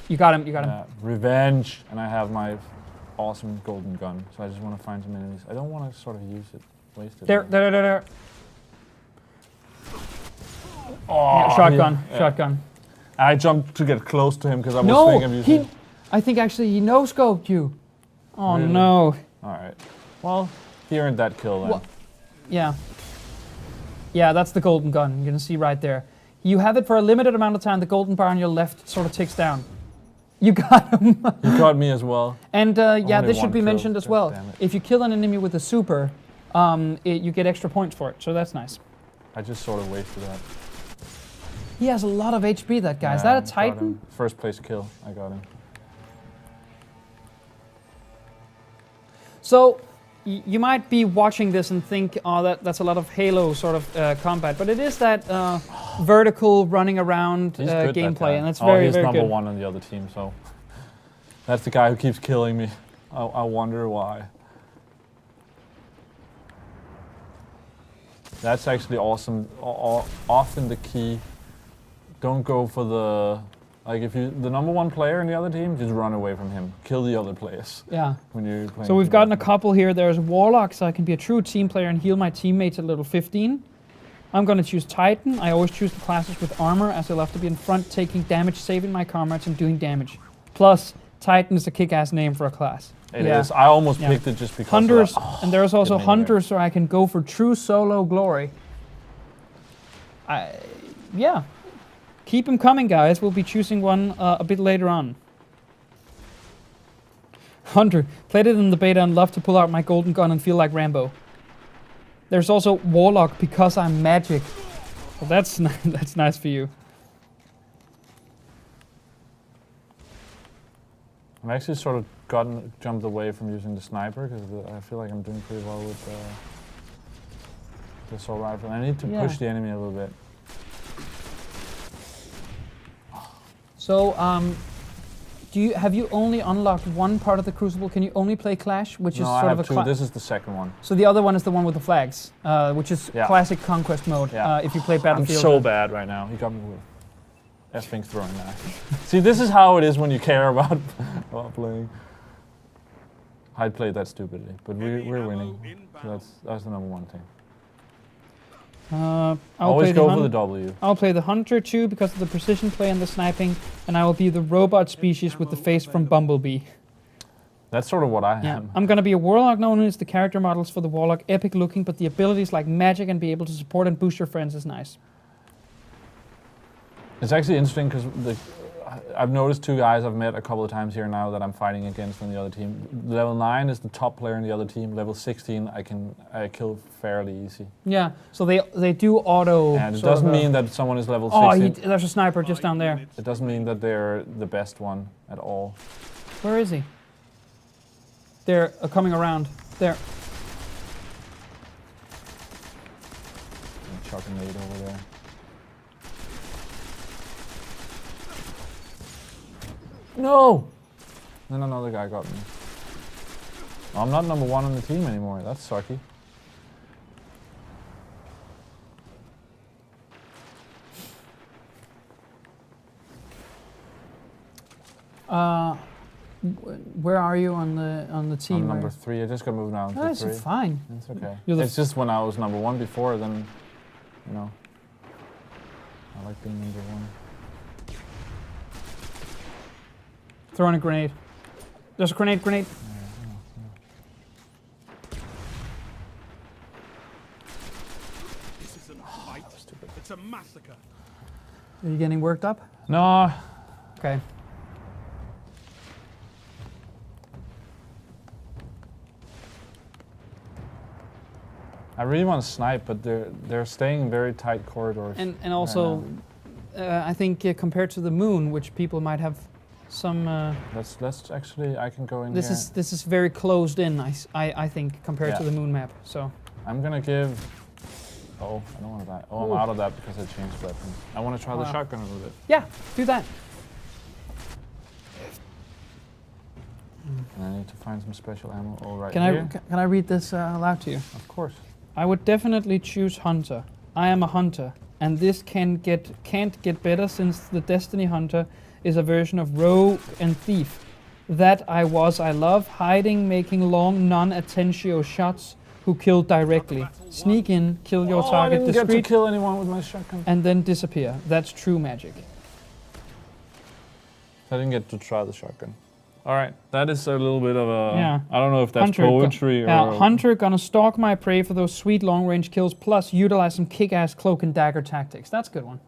You got him. You got him. Yeah, revenge. And I have my awesome golden gun. So I just want to find some enemies. I don't want to sort of use it, waste it. There. Oh, Yeah, shotgun. yeah. Shotgun. I jumped to get close to him because I was No, thinking of using. I think actually he no-scoped you. Oh Really? no. All right. Well, he earned that kill then. Wha- Yeah. Yeah, that's the golden gun. You're gonna see right there. You have it for a limited amount of time. The golden bar on your left sort of ticks down. You got him. You got me as well. And yeah, Only this should one be kill. mentioned as God well. damn it. If you kill an enemy with a super, you get extra points for it. So that's nice. I just sort of wasted that. He has a lot of HP, that guy. Is Yeah, that a got Titan? him. First place kill. I got him. So you might be watching this and think, oh, that's a lot of Halo sort of combat, but it is that vertical running around He's good, that gameplay, guy. and that's Oh, very, he's very number good. one on the other team, so that's the guy who keeps killing me. I wonder why. That's actually awesome. Often the key. Don't go for if you the number one player in the other team, just run away from him. Kill the other players Yeah. when you're playing. So we've together. gotten a couple here. There's Warlock, so I can be a true team player and heal my teammates at level 15. I'm going to choose Titan. I always choose the classes with armor, as I love to be in front, taking damage, saving my comrades, and doing damage. Plus, Titan is a kick-ass name for a class. It is. I almost picked it just because. Hunters, of that. and there's also get me there. Hunters, so I can go for true solo glory. Yeah. Keep them coming, guys. We'll be choosing one a bit later on. Hunter, played it in the beta and love to pull out my golden gun and feel like Rambo. There's also Warlock, because I'm magic. Well, that's that's nice for you. I've actually sort of jumped away from using the sniper because I feel like I'm doing pretty well with the assault rifle. I need to push the enemy a little bit. So, have you only unlocked one part of the Crucible? Can you only play Clash, which is No, I sort have of a two. This is the second one. So the other one is the one with the flags, which is classic conquest mode. Yeah. If you play I'm Battlefield. so bad right now. He got me with effing throwing knife. See, this is how it is when you care about playing. I played that stupidly, but we're winning. So that's the number one thing. Always go for the W. I'll play the Hunter too because of the precision play and the sniping, and I will be the robot species with the face from Bumblebee. That's sort of what I am. I'm gonna be a Warlock. Not only is the character models for the Warlock epic looking, but the abilities like magic and be able to support and boost your friends is nice. It's actually interesting because I've noticed two guys I've met a couple of times here now that I'm fighting against on the other team. Level 9 is the top player in the other team. Level 16 I kill fairly easy. Yeah, so they do auto. And it doesn't mean that someone is level 16. Oh, there's a sniper just down there. It doesn't mean that they're the best one at all. Where is he? They're coming around. There. Chuck a nade over there. No! Then another guy got me. I'm not number 1 on the team anymore. That's sucky. Where are you on the team? I'm number 3. I just got moved down to That's 3. fine. It's okay. You're the It's just when I was number 1 before, then, you know, I like being number 1. Throwing a grenade. There's a grenade. This isn't a fight. It's a massacre. Are you getting worked up? No, Okay. I really want to snipe, but they're staying in very tight corridors. And also, I think compared to the moon, which people might have some. Let's actually, I can go in This here. is very closed in. I think compared to Yeah. the moon map. So I'm gonna give. Oh, I don't want to die. Oh, Ooh. I'm out of that because I changed weapon. I want to try the Wow. shotgun a little bit. yeah, do that. And I need to find some special ammo. All right Can here. can I read this aloud to you? Of course. I would definitely choose Hunter. I am a hunter, and this can't get better since the Destiny Hunter is a version of rogue and thief. That I love, hiding, making long non-attentio shots who kill directly. Sneak in, kill your I target didn't get to discreet, kill anyone with my shotgun. and then disappear. That's true magic. I didn't get to try the shotgun. All right, that is a little bit of a. Yeah. I don't know if that's Hunter poetry or. Hunter gonna stalk my prey for those sweet long-range kills, plus utilize some kick-ass cloak and dagger tactics. That's a good one.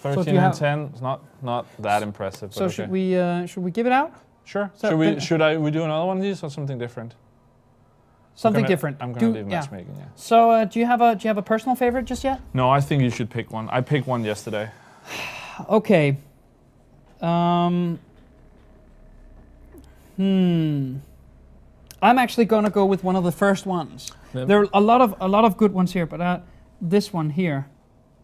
13 if you and have- 10 is not that impressive. So but should okay. we give it out? Sure. So should we? then- Should we do another one of these or something different? Something different. I'm gonna Do- leave yeah. matchmaking. Yeah. So do you have a personal favorite just yet? No, I think you should pick one. I picked one yesterday. Okay. I'm actually gonna go with one of the first ones. Yeah. There are a lot of good ones here, but this one here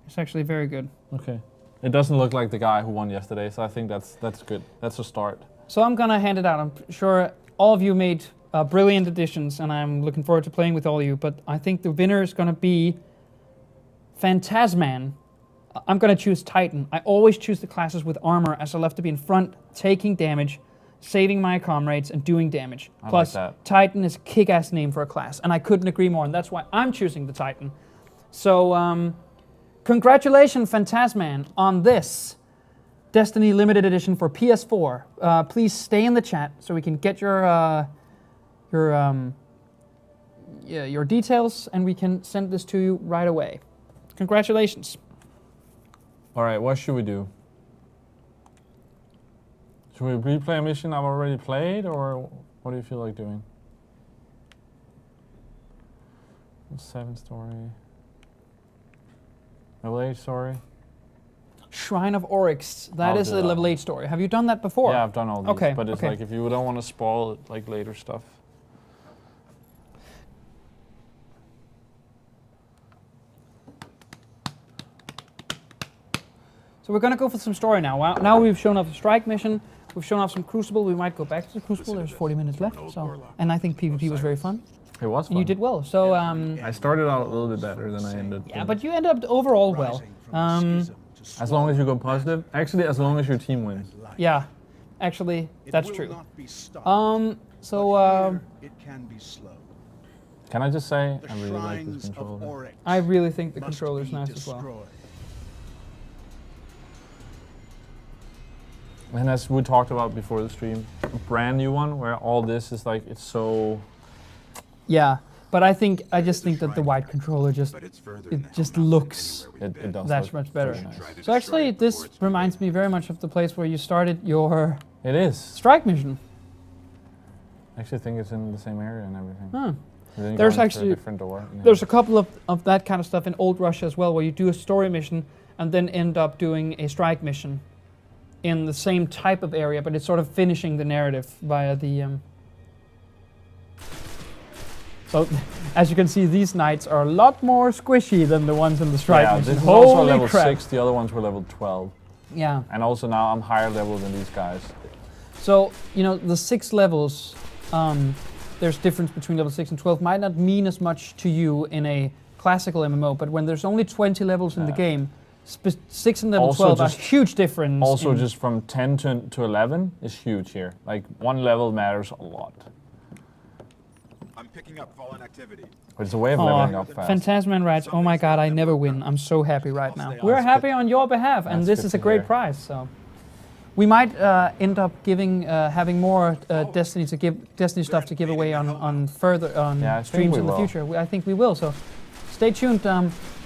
is actually very good. Okay. It doesn't look like the guy who won yesterday, so I think that's good. That's a start. So I'm gonna hand it out. I'm sure all of you made brilliant additions, and I'm looking forward to playing with all of you. But I think the winner is gonna be Phantasman. I'm gonna choose Titan. I always choose the classes with armor, as I love to be in front, taking damage, saving my comrades, and doing damage. I like Plus, that. Titan is a kick-ass name for a class, and I couldn't agree more, and that's why I'm choosing the Titan. So, congratulations, Phantasman, on this Destiny Limited Edition for PS4. Please stay in the chat so we can get your details, and we can send this to you right away. Congratulations. All right, what should we do? Should we replay a mission I've already played, or what do you feel like doing? 7 story. Level 8 story. Shrine of Oryx. That I'll is do a that level one. 8 story. Have you done that before? Yeah, I've done all these, Okay, but it's okay. like if you don't want to spoil like later stuff. So we're gonna go for some story now. Wow. Now we've shown off the strike mission. We've shown off some Crucible. We might go back to the Crucible. There's 40 minutes left. So, and I think PvP was very fun, It was fun. and you did well. So, I started out a little bit better than I ended. yeah, but you ended up overall well. As long as you go positive. Actually, as long as your team wins. Yeah, actually, that's true. Be stopped. It can be slow. Can I just say, The I really like this shrines of controller. Oryx I really think the must controller's be nice as well. destroyed. And as we talked about before the stream, a brand new one where all this is like, it's so... Yeah, but I just think that the white controller just But it's further now, just not looks anywhere we It does that look much better. very nice. try to So actually, destroy it this before it's reminds me very much of the place where you started your It is. strike mission. I actually think it's in the same area and everything. Huh. And then you There's go into actually- a different door. Yeah. There's a couple of that kind of stuff in Old Russia as well, where you do a story mission and then end up doing a strike mission in the same type of area, but it's sort of finishing the narrative via the... So, as you can see, these knights are a lot more squishy than the ones in the strike Yeah, mission. this is also Holy level crap. 6, the other ones were level 12. Yeah. And also now I'm higher level than these guys. So, you know, the 6 levels, there's difference between level 6 and 12, might not mean as much to you in a classical MMO, but when there's only 20 levels in the game, 6 and level Also 12 are just- huge difference. Also in- just from 10 to 11 is huge here. Like one level matters a lot. I'm picking up fallen activity. But it's a way of leveling up fast. Phantasman writes, oh my god, I never win. I'm so happy right now. That's We're happy on your behalf, and That's this good is a to great hear. prize. So we might end up having more Destiny stuff to give away on Yeah, I think streams we in the will. future. I think we will. So stay tuned.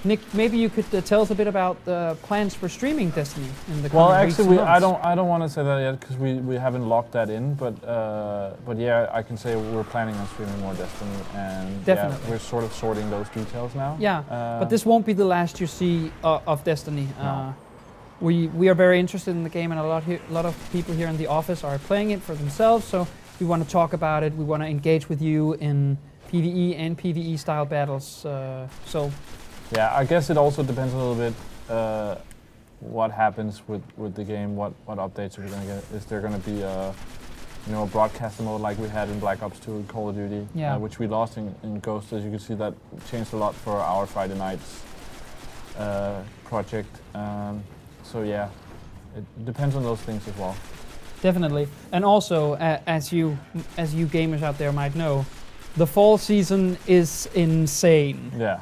Nick, maybe you could tell us a bit about the plans for streaming Destiny in the Well, coming weeks actually, and I months. don't want to say that yet because we haven't locked that in. But yeah, I can say we're planning on streaming more Destiny, and Definitely. yeah, we're sort of sorting those details now. Yeah, but this won't be the last you see of Destiny. No. We are very interested in the game, and a lot of people here in the office are playing it for themselves. So we want to talk about it. We want to engage with you in PvE and PvE style battles. So Yeah, I guess it also depends a little bit what happens with the game, what updates are we going to get. Is there going to be a broadcaster mode like we had in Black Ops 2 and Call of Duty, Yeah. which we lost in Ghost. As you can see, that changed a lot for our Friday nights project. So yeah, it depends on those things as well. definitely, and also as you gamers out there might know, the fall season is insane. Yeah,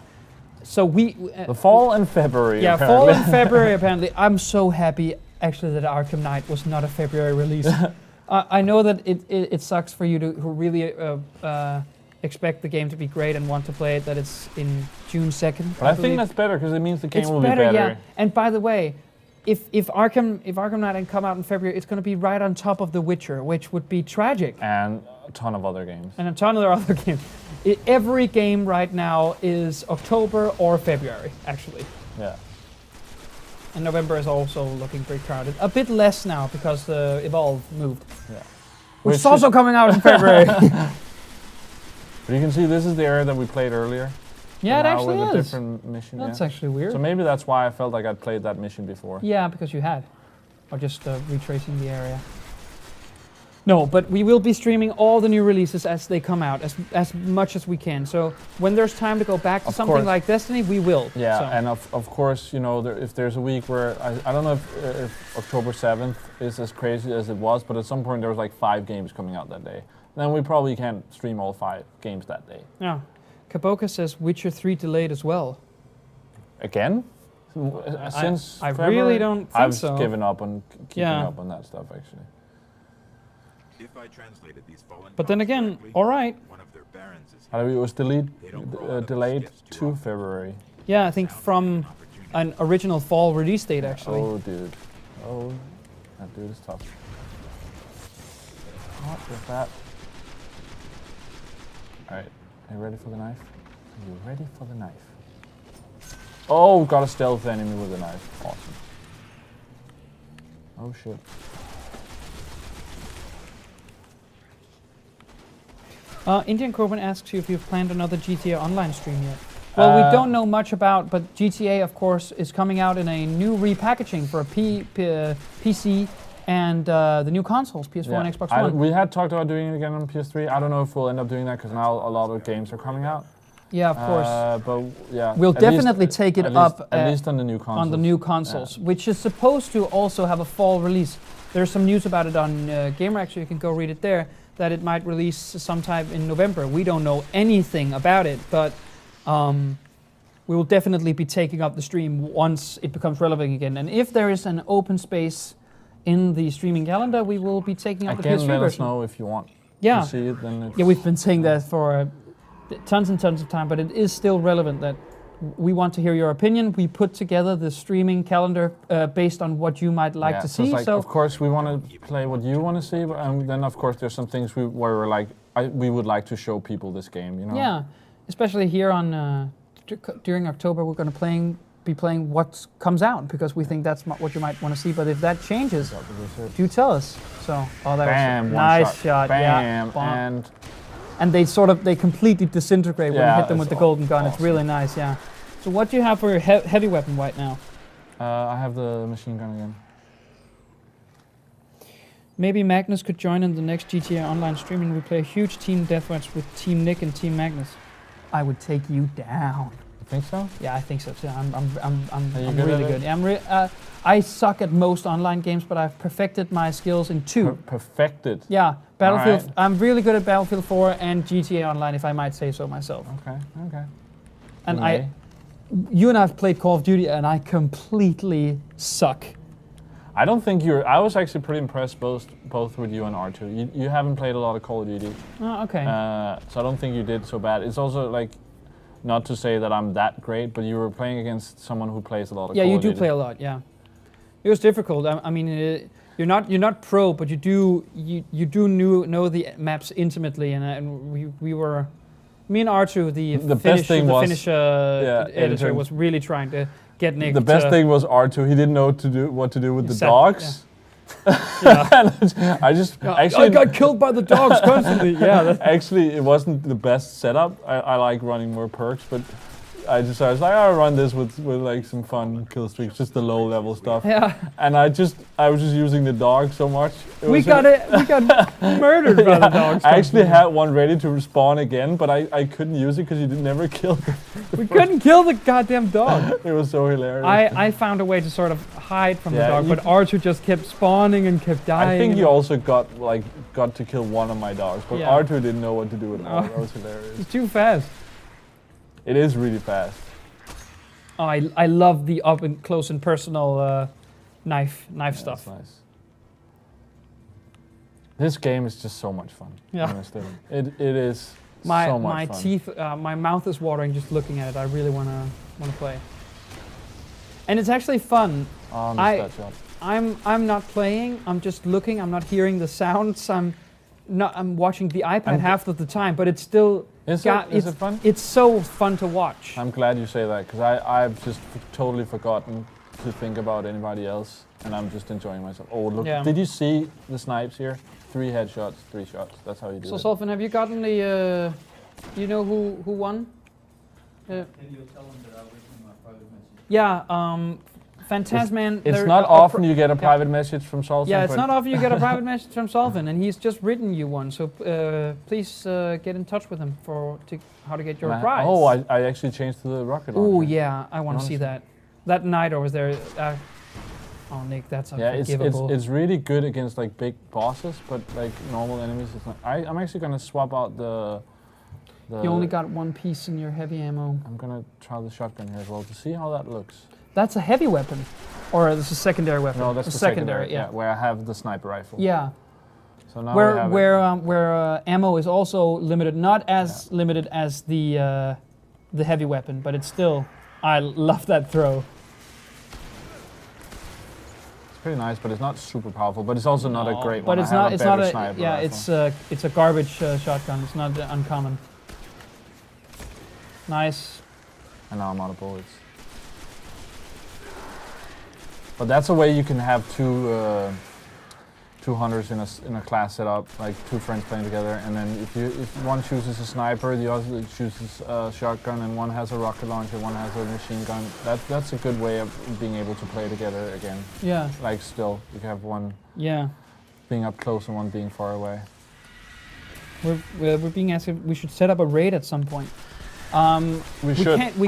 So the fall and February. yeah, apparently. fall and February apparently. I'm so happy actually that Arkham Knight was not a February release. I know that it sucks for you who really expect the game to be great and want to play it, that it's in June 2nd. But I think that's better because it means the game it's will better, be better. yeah. And by the way, if Arkham Knight had come out in February, it's going to be right on top of The Witcher, which would be tragic. And a ton of other games. And a ton of other games. Every game right now is October or February, actually. Yeah. And November is also looking pretty crowded. A bit less now because Evolve moved. Yeah. Which is also coming out in February. But you can see this is the area that we played earlier. Yeah, it now actually with a is. different mission. That's yeah. actually weird. So maybe that's why I felt like I'd played that mission before. Yeah, because you had. Or just retracing the area. No, but we will be streaming all the new releases as they come out, as much as we can. So when there's time to go back to Of something course. like Destiny, we will. Yeah, So- and of course, you know, if there's a week where, I don't know if October 7th is as crazy as it was, but at some point there was like 5 games coming out that day. Then we probably can't stream all 5 games that day. Yeah. Kaboka says Witcher 3 delayed as well. Again? Since I February? really don't think I've so. given up on keeping Yeah. up on that stuff, actually. If I translated these fallen But then gods again, correctly, all right. one of their barons is It was They don't grow out of delayed skits too to often. February. Yeah, I think from an original fall release date, actually. Oh, dude. Oh, that dude is tough. What was that? Alright, are you ready for the knife? Are you ready for the knife? Oh, got a stealth enemy with a knife. Awesome. Oh, shit. Indian Corbin asks you if you've planned another GTA Online stream yet. Well, we don't know much about, but GTA, of course, is coming out in a new repackaging for a PC and the new consoles, PS4 and Xbox One. We had talked about doing it again on PS3. I don't know if we'll end up doing that because now a lot of games are coming out. Yeah, of course. But yeah, We'll at least- definitely take it at up least, at least on the new consoles. on the new consoles, which is supposed to also have a fall release. There's some news about it on Gamereactor, you can go read it there, that it might release sometime in November. We don't know anything about it, but we will definitely be taking up the stream once it becomes relevant again. And if there is an open space in the streaming calendar, we will be taking up the Again, PS3 let us version. know if you want Yeah. to see it. Then it's Yeah, we've been saying that for tons and tons of time, but it is still relevant that we want to hear your opinion. We put together the streaming calendar based on what you might like to so see. it's like, So of course, we want to play what you want to see, but then of course there's some things where we're like, we would like to show people this game. You know? yeah, especially here on during October, we're going to be playing what comes out because we think that's what you might want to see. But if that changes, do tell us. So, oh, that Bam, was a one nice shot. Bam, Yeah, bomb. and they completely disintegrate when you hit them with the golden gun. awesome. It's really nice. Yeah. So what do you have for your heavy weapon right now? I have the machine gun again. Maybe Magnus could join in the next GTA Online streaming. We play a huge team deathmatch with Team Nick and Team Magnus. I would take you down. You think so? Yeah, I think so too. I'm good really at good. it? Yeah, I suck at most online games, but I've perfected my skills in 2. Perfected. Yeah, Battlefield. Alright. I'm really good at Battlefield 4 and GTA Online, if I might say so myself. Okay. And You may. you and I have played Call of Duty, and I completely suck. I don't think you're. I was actually pretty impressed both with you and R2. You haven't played a lot of Call of Duty, Oh, okay. so I don't think you did so bad. It's also like, not to say that I'm that great, but you were playing against someone who plays a lot of. Yeah, Call you of do Duty. play a lot. Yeah, it was difficult. I mean, you're not pro, but you do know the maps intimately, and we were. Me and R2, the Finnish editor, was really trying to get Nick. The best thing was R2. He didn't know what to do with the Exactly, dogs. Yeah. I got killed by the dogs constantly. Yeah. Actually, it wasn't the best setup. I like running more perks, but I was like, I'll run this with like some fun kill streaks, just the low level stuff. Yeah. And I was just using the dog so much. We got murdered by the dogs. I actually had one ready to respawn again, but I couldn't use it because you never killed it. We couldn't kill the goddamn dog. It was so hilarious. I found a way to sort of hide from the Yeah, dog, but R2 just kept spawning and kept dying. I think you also got to kill one of my dogs, but Yeah. R2 didn't know what to do at all. That was hilarious. It's too fast. It is really fast. Oh, I love the up and close and personal knife stuff. That's nice. This game is just so much fun. Yeah. Honestly, it is so much my fun. teeth, my mouth is watering just looking at it. I really wanna play. And it's actually fun. Oh, I missed that shot. I'm not playing. I'm just looking. I'm not hearing the sounds. I'm watching the iPad half of the time, but it's still. Is it fun? It's so fun to watch. I'm glad you say that because I've just totally forgotten to think about anybody else, and I'm just enjoying myself. Oh look! Yeah. Did you see the snipes here? 3 headshots, 3 shots. That's how you do So it. Solfin, have you gotten the? You know who won? Can you tell them that I'll written my private message? Yeah, Phantasman. It's not often you get a private message from Solfin. Yeah, it's not often you get a private message from Solfin, and he's just written you one. So please get in touch with him how to get your prize. Oh, I actually changed to the rocket launcher. Oh yeah, I want to see that. That night over there. Oh Nick, that's unforgivable. It's really good against like big bosses, but like normal enemies, it's not. I'm actually gonna swap out the. You only got 1 piece in your heavy ammo. I'm gonna try the shotgun here as well to see how that looks. That's a heavy weapon, or this is a secondary weapon. No, that's the secondary. Yeah, where I have the sniper rifle. Yeah. So now we have where ammo is also limited, not as limited as the heavy weapon, but it's still. I love that throw. It's pretty nice, but it's not super powerful. But it's also not a great one. But it's I have not. a It's better not a. sniper Yeah, rifle. it's a garbage shotgun. It's not uncommon. Nice. And now I'm out of bullets. But that's a way you can have two hunters in a class setup, like 2 friends playing together, and then if one chooses a sniper, the other chooses a shotgun, and one has a rocket launcher, one has a machine gun. That's a good way of being able to play together again. Yeah. Like still, you can have one being up close and one being far away. We're being asked if we should set up a raid at some point. We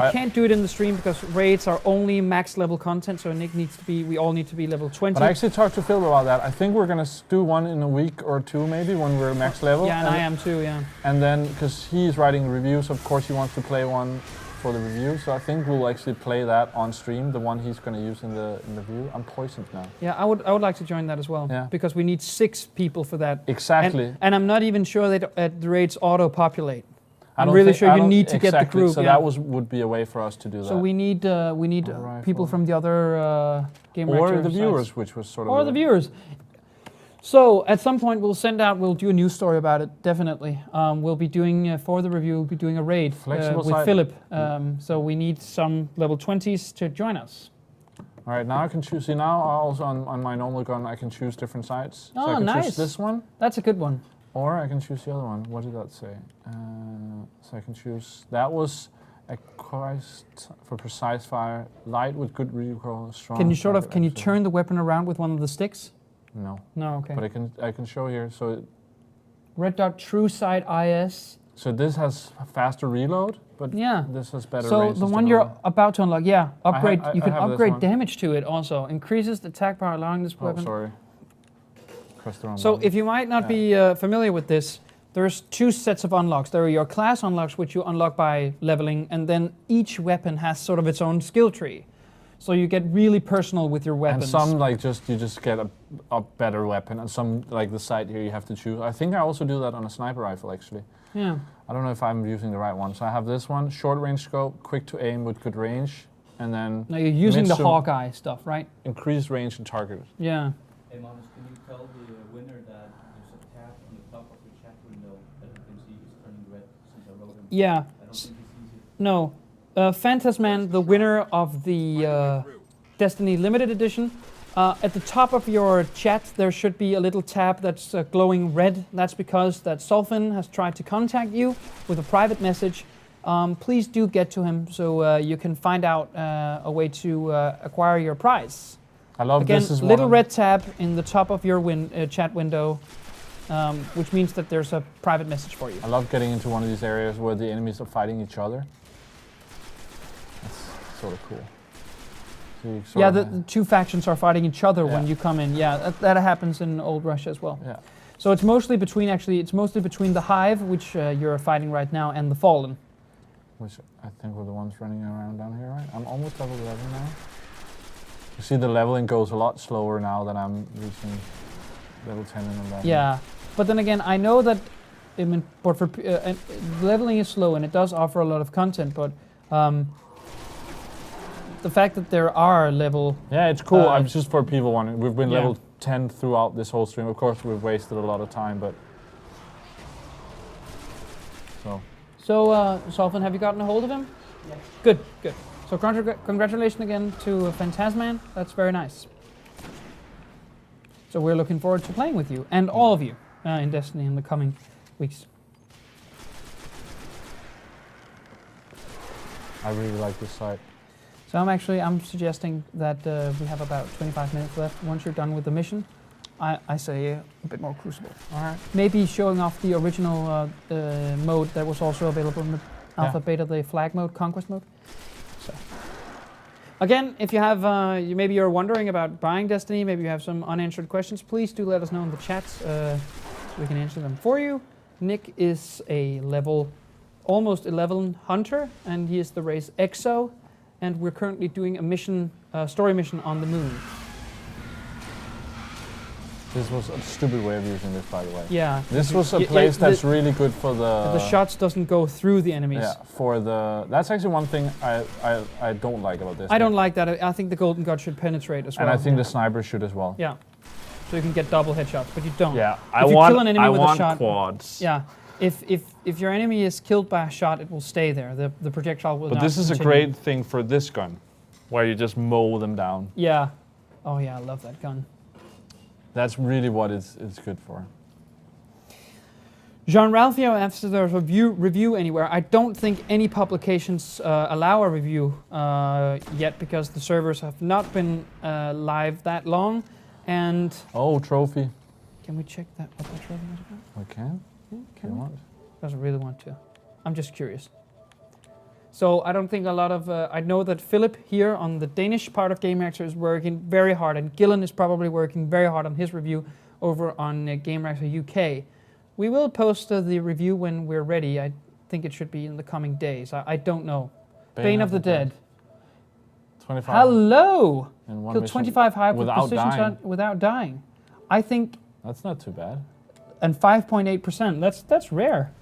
can't do it in the stream because raids are only max level content, so Nick needs to be, we all need to be level 20. But I actually talked to Phil about that. I think we're gonna do one in a week or 2 maybe when we're max level. Yeah, and I am too, yeah. And then, because he's writing reviews, of course he wants to play one for the review, so I think we'll actually play that on stream, the one he's gonna use in the review. I'm poisoned now. Yeah, I would like to join that as well, because we need 6 people for that. Exactly. And I'm not even sure that the raids auto-populate. I'm really sure you need to get the group. So that would be a way for us to do that. So we need people from the other Gamereactor or the viewers, which was sort of. Or the viewers. So at some point we'll do a news story about it, definitely. We'll be doing, for the review, we'll be doing a raid with Philip. So we need some level 20s to join us. All right, now I can choose. See, now also on my normal gun, I can choose different sides. Oh, so I can nice. choose this one, That's a good one. or I can choose the other one. What did that say? So I can choose, that was a quest for precise fire, light with good recoil, strong. Can you target accuracy. turn the weapon around with one of the sticks? No, No, okay. but I can show here. Red dot true sight IS. So this has faster reload, but Yeah. this has better So range the and one you're stability. about to unlock, yeah, upgrade. I You can have this upgrade one. damage to it also. Increases the attack power allowing this Oh, weapon. sorry. Press the wrong So button. if you might not be familiar with this, there's two sets of unlocks. There are your class unlocks, which you unlock by leveling, and then each weapon has sort of its own skill tree. So you get really personal with your weapons. And some like you just get a better weapon, and some like the sight here you have to choose. I think I also do that on a sniper rifle actually. Yeah. I don't know if I'm using the right one. So I have this one, short range scope, quick to aim with good range, and then Now you're using the mid-zoom, Hawkeye stuff, right? increased range and target. Yeah. Hey Magnus, can you tell the winner that there's a tab on the top of the chat window that you can see is turning red since I wrote him? Yeah. I don't think he sees it. No. Phantasman, the winner of the Destiny Limited Edition. At the top of your chat, there should be a little tab that's glowing red. That's because that Sulfin has tried to contact you with a private message. Please do get to him so you can find out a way to acquire your prize. I love Again, this is little one red tab in the top of your chat window, which means that there's a private message for you. I love getting into one of these areas where the enemies are fighting each other. That's sort of cool. So you sort Yeah, of the two factions are fighting each other when Yeah. you come in. Yeah, that happens in Old Russia as well. yeah. So it's mostly between the Hive, which you're fighting right now, and the Fallen. Which I think were the ones running around down here, right? I'm almost level 11 now. You see the leveling goes a lot slower now that I'm reaching level 10 and 11. Yeah, but then again, I know that, leveling is slow and it does offer a lot of content, but the fact that there are level... Yeah, it's cool. I'm just for people wanting. We've been Yeah. level 10 throughout this whole stream. Of course, we've wasted a lot of time, but... So, Sulfin, have you gotten a hold of him? Yes. Good, good. So congratulations again to Phantasman. That's very nice. So we're looking forward to playing with you and all of you in Destiny in the coming weeks. I really like this site. So I'm suggesting that we have about 25 minutes left. Once you're done with the mission, I say a bit more Crucible. All right. Maybe showing off the original mode that was also available in the alpha, beta, the flag mode, conquest mode. So again, if you have, maybe you're wondering about buying Destiny, maybe you have some unanswered questions, please do let us know in the chats so we can answer them for you. Nick is a almost 11 hunter, and he is the race EXO, and we're currently doing a mission, story mission on the moon. This was a stupid way of using this, by the way. Yeah. This was a Yeah, place the- that's really good for The shots doesn't go through the enemies. Yeah, that's actually one thing I don't like about this. I don't like that. I think the Golden God should penetrate as well. And I think the sniper should as well. Yeah. So you can get double headshots, but you don't. Yeah, If you kill an enemy with a want shot, quads. Yeah. If your enemy is killed by a shot, it will stay there. The projectile will But not this is a continue. great thing for this gun, where you just mow them down. Yeah. Oh yeah, I love that gun. That's really what it's good for. Jean Ralphio asks if there's a review anywhere. I don't think any publications allow a review yet because the servers have not been live that long. And Oh, trophy. can we check what that trophy was about? We can. Yeah, If can you we? want. Doesn't really want to. I'm just curious. So I don't think a lot of... I know that Philip here on the Danish part of Gamereactor is working very hard, and Gillen is probably working very hard on his review over on Gamereactor UK. We will post the review when we're ready. I think it should be in the coming days. I don't know. Bane of the Dead. 25. Hello! In one Killed mission 25 hive with without precision dying. shot without dying. I think... That's not too bad. And 5.8%. That's rare.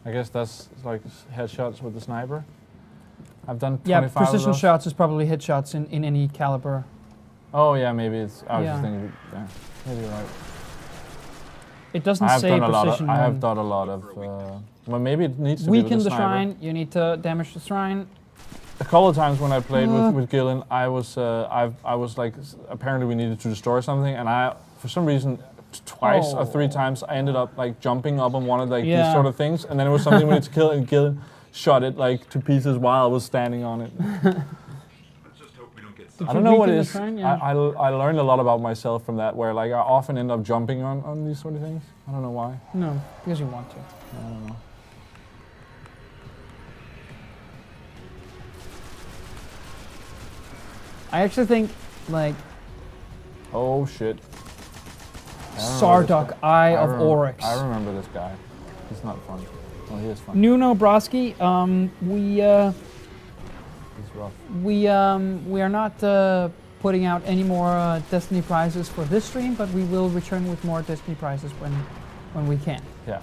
I guess that's like headshots with the sniper. I've done 25 Yeah, of precision those. shots is probably headshots in any caliber. Oh yeah, maybe it's. I was Yeah. just thinking. Yeah, maybe you're right. It doesn't I have say done a lot. precision. I have one. done a lot of. Well, maybe it needs to be Weaken with the sniper. shrine. You need to damage the shrine. A couple of times when I played with Gillen, I was like, apparently we needed to destroy something, and for some reason, twice or 3 times, I ended up like jumping up on one of like these sort of things, and then it was something we needed to kill, and Gillen shot it like to pieces while I was standing on it. Let's just hope we don't get Did I you don't know what weaken it the is. shrine? Yeah. I learned a lot about myself from that, where like I often end up jumping on these sort of things. I don't know why. No, because you want to. I don't know. I actually think, like, Oh shit. Sarduk, Eye of Oryx. I remember this guy. He's not fun. Well, he is fun. Nuno Broski, He's rough. we are not putting out any more Destiny prizes for this stream, but we will return with more Destiny prizes when we can. Yeah.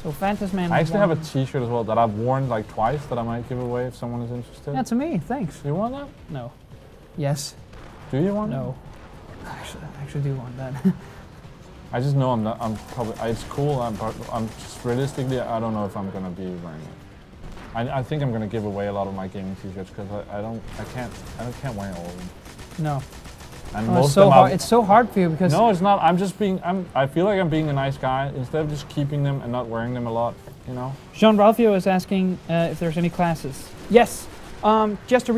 So Phantasman. I actually have a T-shirt as well that I've worn like twice that I might give away if someone is interested. Yeah, to me. Thanks. You want that? No. Yes. Do you want No. I actually do want that. it? I just know I'm not. I'm probably. It's cool. But I'm just realistically. I don't know if I'm gonna be wearing it. I think I'm gonna give away a lot of my gaming T-shirts because I can't wear all of them. No. And Oh, most it's so of them hard. I've- It's so hard for you because No, it's not. I'm just being. I feel like I'm being a nice guy instead of just keeping them and not wearing them a lot. You know. Jean Ralphio is asking if there's any classes. Yes. Just to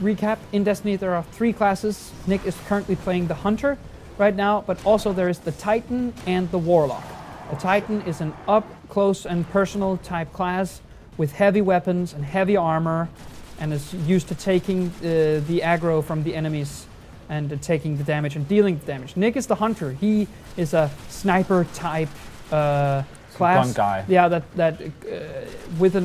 recap, in Destiny there are 3 classes. Nick is currently playing the Hunter right now, but also there is the Titan and the Warlock. The Titan is an up close and personal type class with heavy weapons and heavy armor, and is used to taking the aggro from the enemies and taking the damage and dealing the damage. Nick is the Hunter. He is a sniper type class. Gun guy. Yeah, that with a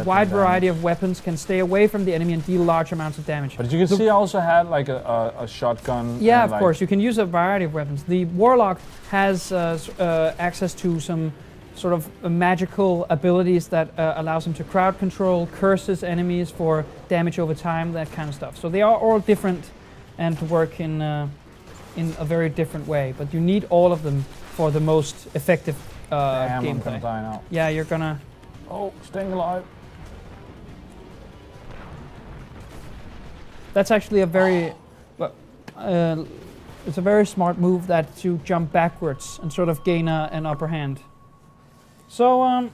wide variety damage. of weapons can stay away from the enemy and deal large amounts of damage. But you can see I also had like a shotgun. Yeah, and, of like, course, you can use a variety of weapons. The Warlock has access to some sort of magical abilities that allows him to crowd control, curses enemies for damage over time, that kind of stuff. So they are all different and to work in a very different way. But you need all of them for the most effective Damn, I'm gonna gameplay. die now. Yeah, you're gonna. Oh, staying alive. That's actually a very, it's a very smart move that you jump backwards and sort of gain an upper hand. So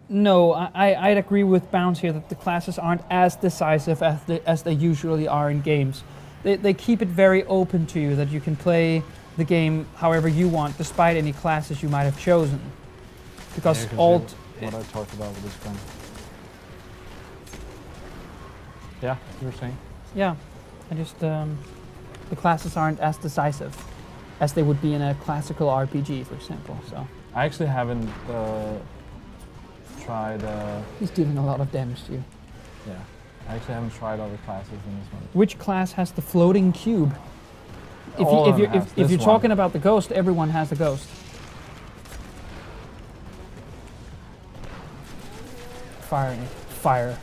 no, I'd agree with Bounce here that the classes aren't as decisive as they usually are in games. They keep it very open to you that you can play the game however you want, despite any classes you might have chosen. Because Yeah, you can alt. see what I talked about with this gun. Yeah, you were saying. Yeah, I just the classes aren't as decisive as they would be in a classical RPG, for example. So I actually haven't tried. he's dealing a lot of damage to you. Yeah, I actually haven't tried other classes in this one. Which class has the floating cube? All of them have If this you're one. talking about the ghost, everyone has the ghost. Fire, Nick. Fire.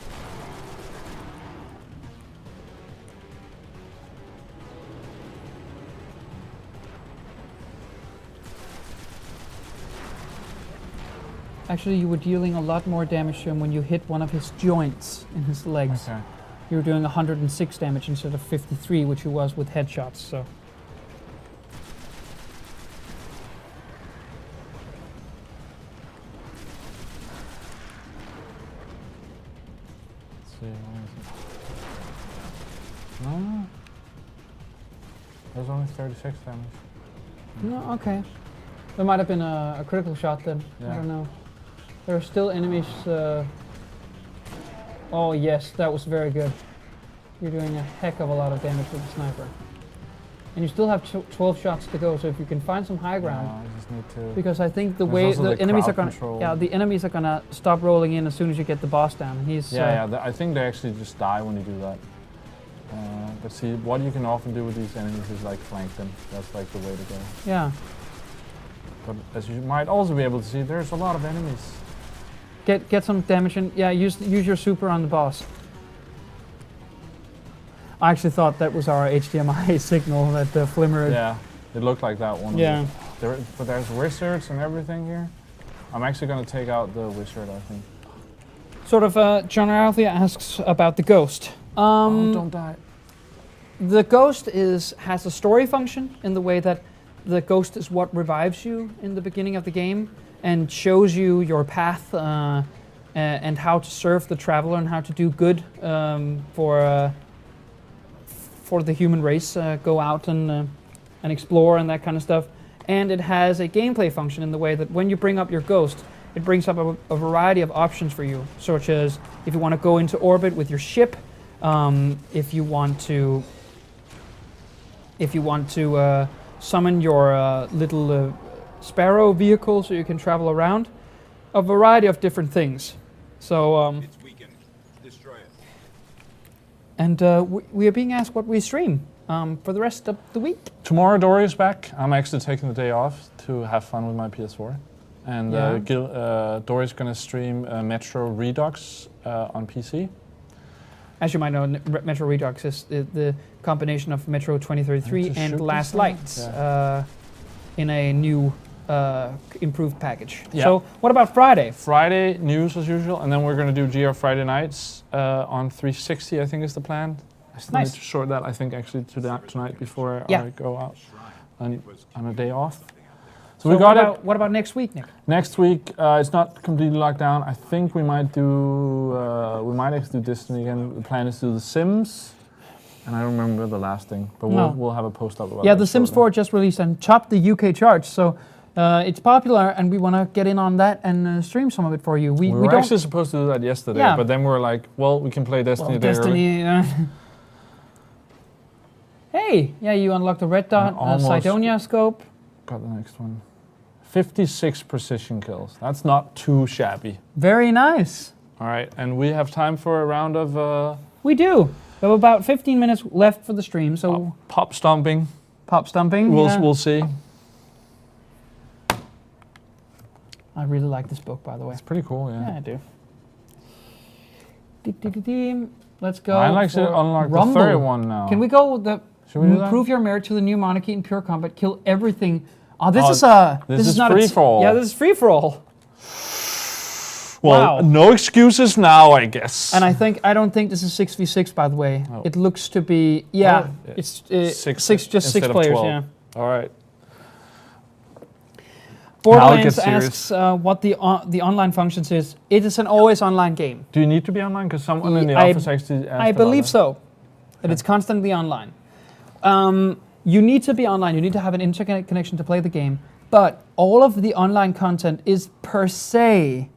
Actually, you were dealing a lot more damage to him when you hit one of his joints in his legs. Okay. You were doing 106 damage instead of 53, which he was with headshots, so. Let's see, where is it? No. There's only 36 damage. No, okay. There might have been a critical shot then. I Yeah. don't know. There are still enemies. Oh yes, that was very good. You're doing a heck of a lot of damage with the sniper. And you still have 12 shots to go, so if you can find some high ground. I just need to. Because I think the There's way also the the enemies are crowd gonna, control. yeah, the enemies are gonna stop rolling in as soon as you get the boss down. He's I think they actually just die when you do that. But see, what you can often do with these enemies is like flank them. That's like the way to go. yeah. But as you might also be able to see, there's a lot of enemies. Get some damage in. Yeah, use your super on the boss. I actually thought that was our HDMI signal that flimmered. Yeah, it looked like that one. Yeah. But there's wizards and everything here. I'm actually gonna take out the wizard, I think. Sort of, John Althea asks about the ghost. Oh, don't die. The ghost has a story function in the way that the ghost is what revives you in the beginning of the game and shows you your path and how to serve the traveler and how to do good for the human race. Go out and explore and that kind of stuff. And it has a gameplay function in the way that when you bring up your ghost, it brings up a variety of options for you, such as if you want to go into orbit with your ship, if you want to summon your little sparrow vehicle so you can travel around, a variety of different things. So It's weakened. Destroy it. and we are being asked what we stream for the rest of the week. Tomorrow Dory is back. I'm actually taking the day off to have fun with my PS4. And Dory's gonna stream Metro Redux on PC. As you might know, Metro Redux is the combination of Metro 2033 Just and shoot Last this thing. Light in a new improved package. Yeah. So what about Friday? Friday news as usual, and then we're gonna do GR Friday nights on 360. I think is the plan. I still Nice. need to sort that. I think actually tonight before Yeah. I go out on a day off. So So we got it. What about next week, Nick? Next week, it's not completely locked down. I think we might actually do Destiny again. The plan is to do The Sims, and I don't remember the last thing, but No. we'll have a post up about Yeah, that The Sims shortly. 4 just released and topped the UK charts, so it's popular, and we want to get in on that and stream some of it for you. We We were don't. actually supposed to do that yesterday, Yeah. but then we were like, well, we can play Destiny a day early. Destiny. Hey, yeah, you unlocked the red dot, almost- Cydonia scope. Got the next one. 56 precision kills. That's not too shabby. Very nice. All right, and we have time for a round of We do. We have about 15 minutes left for the stream, so pop stomping. pop stumping. We'll see. I really like this book, by the way. It's pretty cool, Yeah, yeah. I do. Let's go. I like to for unlock Rumble. the third one now. Can we go with the Should we do that? prove your merit to the new monarchy in pure combat? Kill everything. Oh, this Oh, is a. this is not free for all. Yeah, this is free for all. Well, Wow. no excuses now, I guess. And I don't think this is 6v6, by the way. Oh. It looks to be. Yeah, Oh, it's six just instead six of players. 12. Yeah. All right. Borderlands get serious. asks what the online functions is. It is an always online game. Do you need to be online? Because someone in the I- office actually asked I about believe that. so. That it's constantly online. You need to be online. You need to have an internet connection to play the game. But all of the online content is per se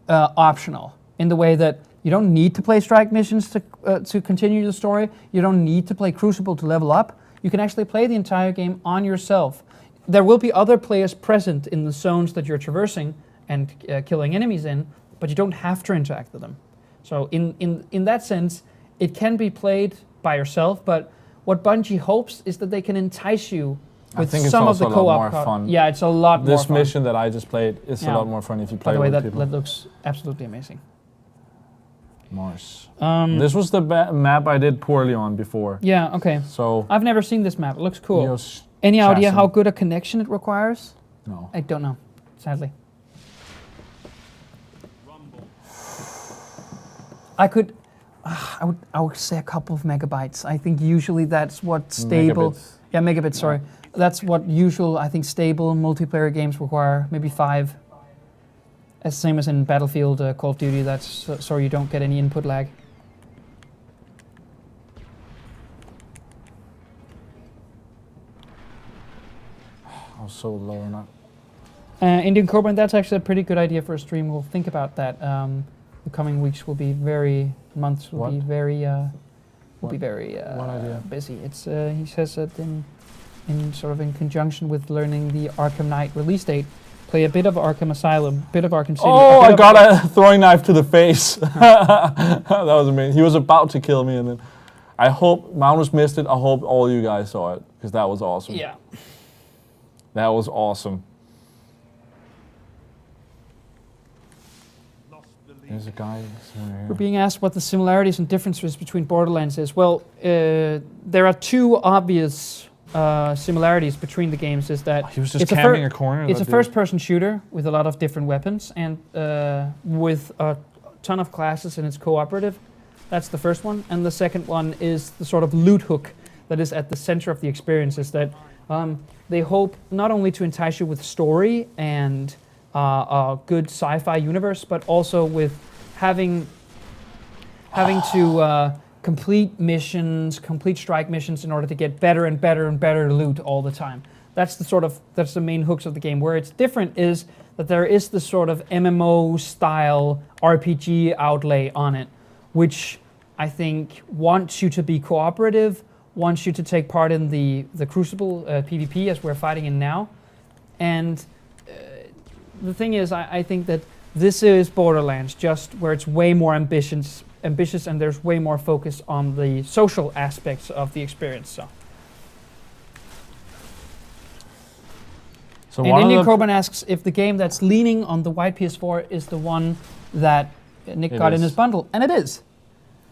optional in the way that you don't need to play strike missions to continue the story. You don't need to play Crucible to level up. You can actually play the entire game on yourself. There will be other players present in the zones that you're traversing and killing enemies in, but you don't have to interact with them. So in that sense, it can be played by yourself, but what Bungie hopes is that they can entice you I with think it's some of also the a lot co-op. more fun. Yeah, it's a lot more This fun. mission that I just played is Yeah. a lot more fun if you By play the way, with that people. looks absolutely amazing. Mars. Um, This was the map I did poorly on before. Yeah, okay. So, I've never seen this map. It looks cool. Neos Any idea Chasm. how good a connection it requires? No. I don't know, sadly. I would say a couple of megabytes. I think usually that's what stable. Megabits. Yeah, megabits. Sorry, that's what usual. I think stable multiplayer games require. Maybe 5. As same as in Battlefield, Call of Duty. That's so you don't get any input lag. I was so low on that. Indian Cobra, and that's actually a pretty good idea for a stream. We'll think about that. The coming weeks will be months will What? be very, What idea? busy. It's he says that in sort of in conjunction with learning the Arkham Knight release date, play a bit of Arkham Asylum, bit of Arkham City. Oh, a bit I of got a throwing knife to the face. That was amazing. He was about to kill me, and then I hope Magnus missed it. I hope all you guys saw it, because that was awesome. Yeah. That was awesome. Lost the lead. There's a guy somewhere We're here. being asked what the similarities and differences between Borderlands is. Well, there are two obvious similarities between the games. Is that He was just it's a camping a corner. it's a that dude. first-person shooter with a lot of different weapons and with a ton of classes, and it's cooperative. That's the first one. And the second one is the sort of loot hook that is at the center of the experience. Is that they hope not only to entice you with story and a good sci-fi universe, but also with having to complete missions, complete strike missions in order to get better and better and better loot all the time. That's the main hooks of the game. Where it's different is that there is this sort of MMO style RPG outlay on it, which I think wants you to be cooperative, wants you to take part in the Crucible PvP as we're fighting in now. And the thing is, I think that this is Borderlands, just where it's way more ambitious and there's way more focus on the social aspects of the experience. So And one Indian of the Coban asks if the game that's leaning on the white PS4 is the one that Nick It got in is. his bundle, and it is.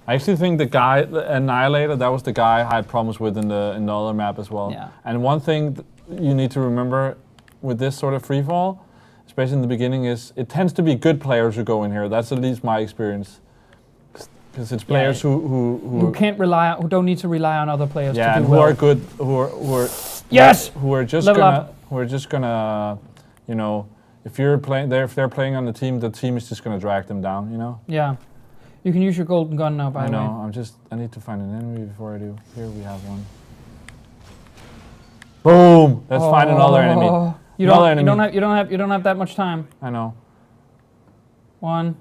I actually think the guy, the Annihilator, that was the guy I had problems with in the other map as well. Yeah. And one thing you need to remember with this sort of freefall, especially in the beginning, is it tends to be good players who go in here. That's at least my experience. Because it's players Who can't rely on, who don't need to rely on other players to do and who well. are good, who are Yes! who are just Level gonna up. who are just gonna, you know, if you're playing there, if they're playing on the team is just gonna drag them down, you know. Yeah. You can use your golden gun now, by I the know. way. I need to find an enemy before I do. Here we have one. Boom! Let's find another enemy. You Another don't, enemy. you don't have that much time. I know. One.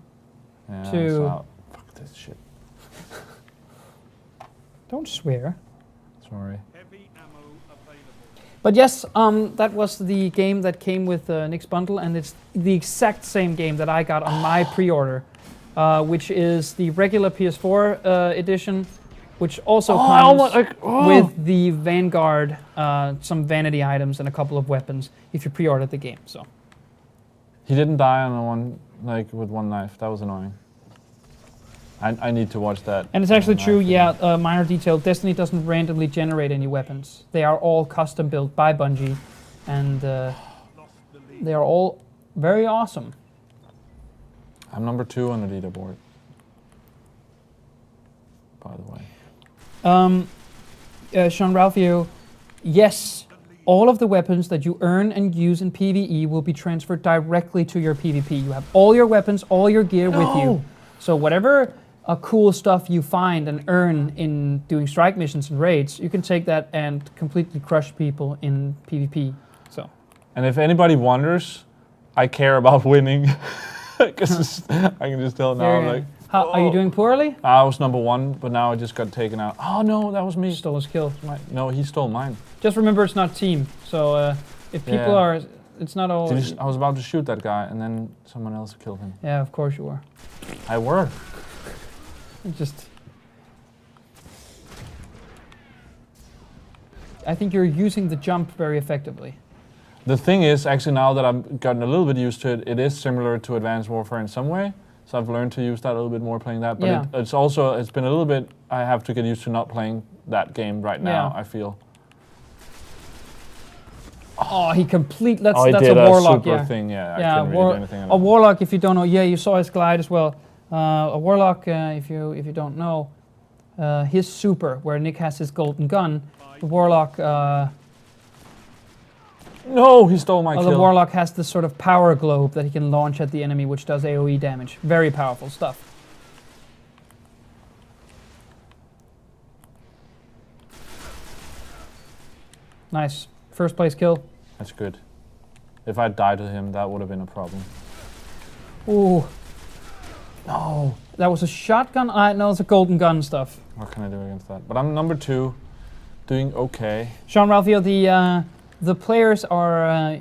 Yeah, Two. so- fuck this shit. Don't swear. Sorry. Heavy ammo available. But yes, that was the game that came with Nick's bundle, and it's the exact same game that I got on my pre-order, which is the regular PS4 edition, which also comes with the Vanguard, some vanity items, and a couple of weapons if you pre-ordered the game. So He didn't die on the one with one knife. That was annoying. I need to watch that. And it's actually knife true, video. yeah, minor detail, Destiny doesn't randomly generate any weapons. They are all custom built by Bungie, and they are all very awesome. I'm number 2 on the leaderboard. By the way. Sean Ralphio, yes, all of the weapons that you earn and use in PvE will be transferred directly to your PvP. You have all your weapons, all your gear with you. So whatever cool stuff you find and earn in doing strike missions and raids, you can take that and completely crush people in PvP. So. And if anybody wonders, I care about winning. Because I can just tell now. I'm like, How, are you doing poorly? I was number 1, but now I just got taken out. Oh no, that was me. Stole his kill. No, he stole mine. Just remember, it's not team. So if people Yeah. are, it's not all. I was about to shoot that guy, and then someone else killed him. Yeah, of course you are. I were. Just. I think you're using the jump very effectively. The thing is, actually, now that I've gotten a little bit used to it, it is similar to Advanced Warfare in some way. So I've learned to use that a little bit more playing that. But Yeah. it's been a little bit, I have to get used to not playing that game right now, Yeah. I feel. Oh, he that's he that's did a warlock, super yeah. thing, yeah. I Yeah, couldn't really do anything on a it. warlock. If you don't know, yeah, you saw his glide as well. A warlock, if you don't know, his super, where Nick has his golden gun, the warlock. No, he stole my The kill. warlock has this sort of power globe that he can launch at the enemy, which does AoE damage. Very powerful stuff. Nice. First place kill. That's good. If I died to him, that would have been a problem. Ooh. No. That was a shotgun? No, it's a golden gun stuff. What can I do against that? But I'm number 2, doing okay. Sean Ralphio, the players are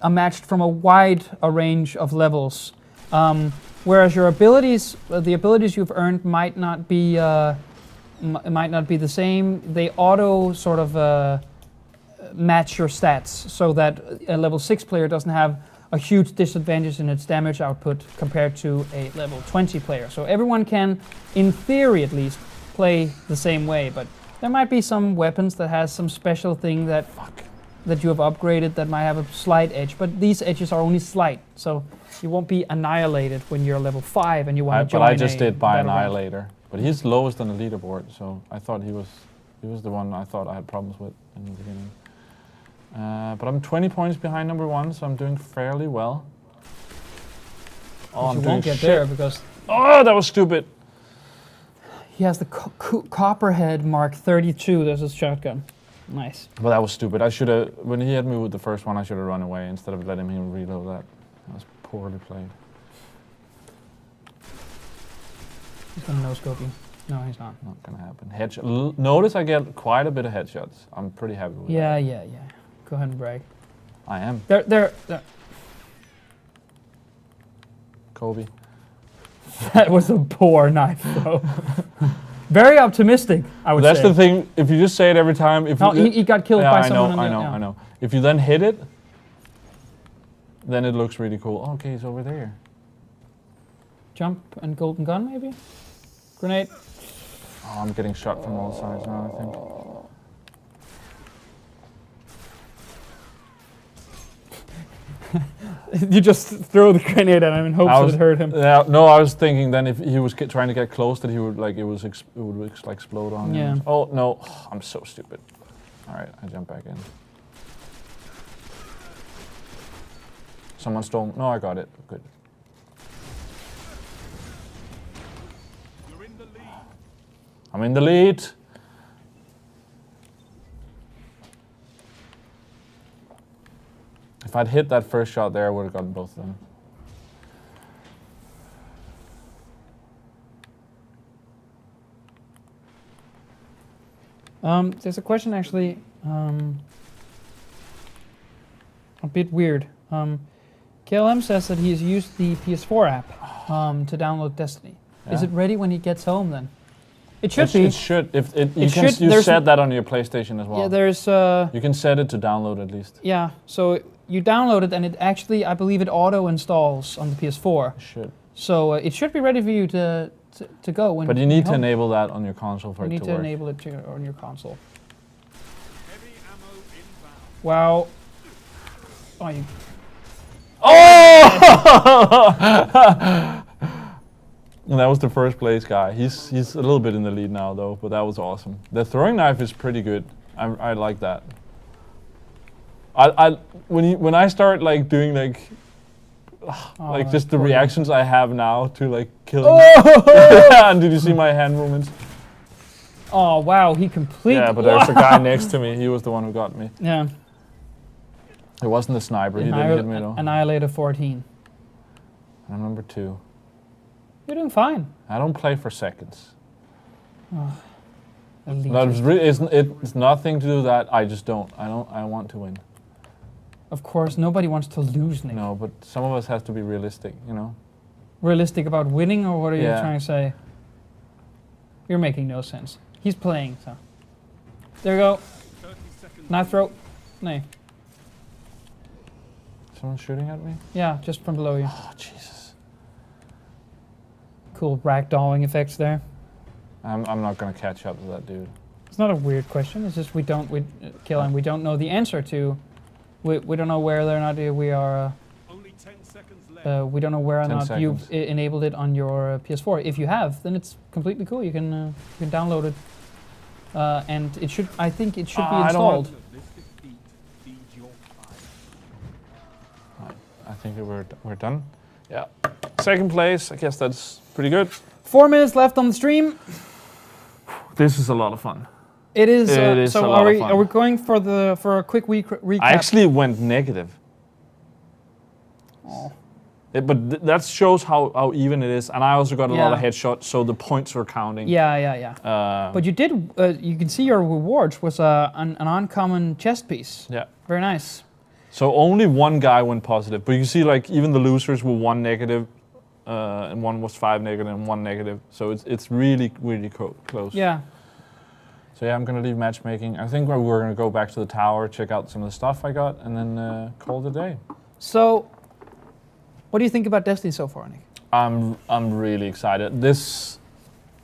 matched from a wide range of levels, whereas your abilities, the abilities you've earned, might not be the same. They auto sort of match your stats, so that a level 6 player doesn't have a huge disadvantage in its damage output compared to a level 20 player. So everyone can, in theory at least, play the same way, but there might be some weapons that has some special thing that you have upgraded that might have a slight edge, but these edges are only slight, so you won't be annihilated when you're level 5 and you want to join. But I just did by battleground. Annihilator. But he's lowest on the leaderboard, so I thought he was the one I thought I had problems with in the beginning. But I'm 20 points behind number 1, so I'm doing fairly well. Oh, I'm you doing won't get shit. there because Oh, that was stupid. he has the Copperhead Mark 32. There's his shotgun. Nice. But that was stupid. I should have, when he hit me with the first one, I should have run away instead of letting him reload that. That was poorly played. He's gonna no-scope you. No, he's not. Not gonna happen. Notice I get quite a bit of headshots. I'm pretty happy with that. Yeah. Go ahead and brag. I am. There. Kobe. That was a poor knife, though. Very optimistic, I would That's say. the thing. If you just say it every time, if No, you, he got killed by someone. I know. If you then hit it, then it looks really cool. Oh, okay, he's over there. Jump and golden gun, maybe? Grenade. Oh, I'm getting shot from all sides now, I think. You just throw the grenade at him in hopes that it hurt him. Yeah, no, I was thinking then if he was trying to get close, that he would like it would like explode on Yeah. him. Oh no, I'm so stupid. All right, I jump back in. Someone stole. No, I got it. Good. You're in the lead. I'm in the lead. If I'd hit that first shot there, I would have gotten both of them. There's a question actually, a bit weird. KLM says that he has used the PS4 app to download Destiny. Is Yeah. it ready when he gets home then? It should be. It should. If it, you It can, should. you There's set that on your PlayStation as well. Yeah, there's You can set it to download at least. yeah. So you download it and it actually, I believe, it auto installs on the PS4. It should. So it should be ready for you to go when. But you need to home. enable that on your console for You it need to to work. enable it on your console. Heavy ammo inbound. Wow. Oh, you. Oh! And that was the first place guy. He's a little bit in the lead now though, but that was awesome. The throwing knife is pretty good. I like that. When I start like doing like just the reactions I have now to like killing. And did you see my hand movements? Oh wow, he completely. Yeah, but there's a guy next to me. He was the one who got me. Yeah. It wasn't the sniper. He didn't hit me though. Annihilator 14. I'm number 2. You're doing fine. I don't play for seconds. Elite. No, it's nothing to do with that. I just don't. I want to win. Of course, nobody wants to lose, Nick. No, but some of us have to be realistic, you know. Realistic about winning, or what are you Yeah. trying to say? You're making no sense. He's playing, so. There we go. 30 seconds. Knife throw. No. Someone shooting at me? Yeah, just from below you. Oh, Jesus. Cool ragdolling effects there. I'm not gonna catch up to that dude. It's not a weird question. It's just we don't know the answer to. We don't know whether or not we are. Only 10 seconds left. We don't know whether or 10 not you've seconds. enabled it on your PS4. If you have, then it's completely cool. You can download it, and it should. I think it should be I don't want- installed. This defeat feeds your fire. I think we're done. Yeah. Second place. I guess that's pretty good. 4 minutes left on the stream. This is a lot of fun. It is. It is so a lot of fun. are we going for a quick recap? I actually went negative. Oh. But that shows how even it is, and I also got a lot of Yeah. headshots, so the points were counting. Yeah. But you did. You can see your rewards was an uncommon chest piece. Yeah. Very nice. So only one guy went positive, but you see, like even the losers were 1 negative, and one was 5 negative and 1 negative. So it's really close. Yeah. So yeah, I'm gonna leave matchmaking. I think we're gonna go back to the tower, check out some of the stuff I got, and then call it a day. So What do you think about Destiny so far, Nick? I'm really excited.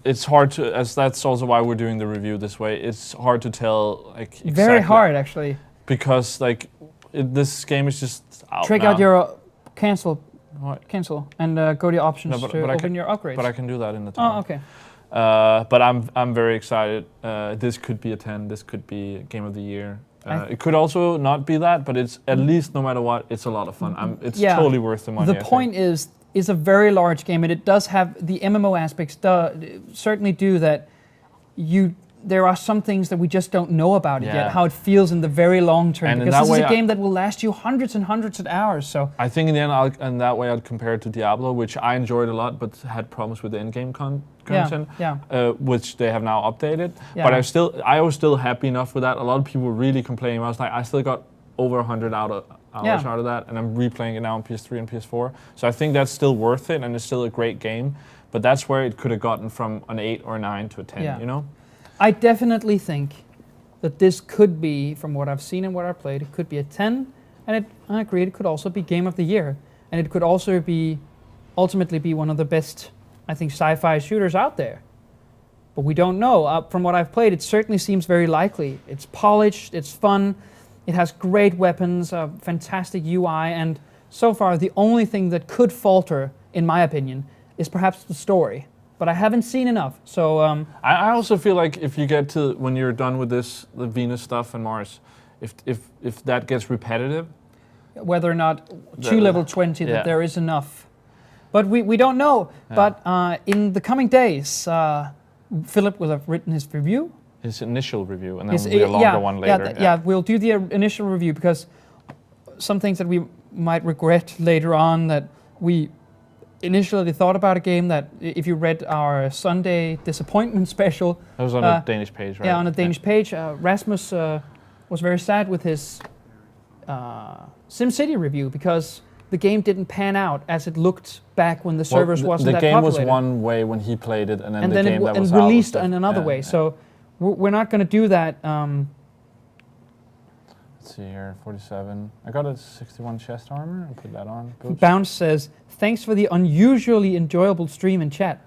It's hard to, as that's also why we're doing the review this way. It's hard to tell, like, exactly, Very hard, actually. because like this game is just out Check now. out your cancel, What? and go to your options No, to open your upgrades. But I can do that in the tower. Oh, okay. But I'm very excited. This could be a 10. This could be Game of the Year. It could also not be that, but it's at least, no matter what, it's a lot of fun. It's totally worth the money. The point is, it's a very large game, and it does have the MMO aspects. Certainly do that. There are some things that we just don't know about it yet. How it feels in the very long term, and because this is a game that will last you hundreds and hundreds of hours. So I think in the end, and that way I'd compare it to Diablo, which I enjoyed a lot, but had problems with the in-game content, which they have now updated. Yeah. But I was still happy enough with that. A lot of people were really complaining. I was like, I still got over 100 hours out of that, and I'm replaying it now on PS3 and PS4. So I think that's still worth it, and it's still a great game. But that's where it could have gotten from an 8 or 9 to a 10. You know. I definitely think that this could be, from what I've seen and what I've played, it could be a 10, and I agree, it could also be Game of the Year, and it could also ultimately be one of the best, I think, sci-fi shooters out there. But we don't know. From what I've played, it certainly seems very likely. It's polished, it's fun, it has great weapons, a fantastic UI, and so far the only thing that could falter, in my opinion, is perhaps the story. But I haven't seen enough, so... I also feel like if you get to, when you're done with this, the Venus stuff and Mars, if that gets repetitive... Whether or not to level 20 that there is enough. But we don't know. Yeah. But in the coming days, Philip will have written his review. His initial review, and then we'll do a longer one later. We'll do the initial review, because some things that we might regret later on, that we initially thought about a game, that if you read our Sunday disappointment special... That was on a Danish page, right? Yeah, on a Danish page. Rasmus was very sad with his SimCity review, because the game didn't pan out as it looked back when the servers wasn't that populated. The game was one way when he played it, and then the game that was released in another way. So we're not going to do that. Let's see here, 47. I got a 61 chest armor. I'll put that on. Boots. Bounce says, thanks for the unusually enjoyable stream in chat.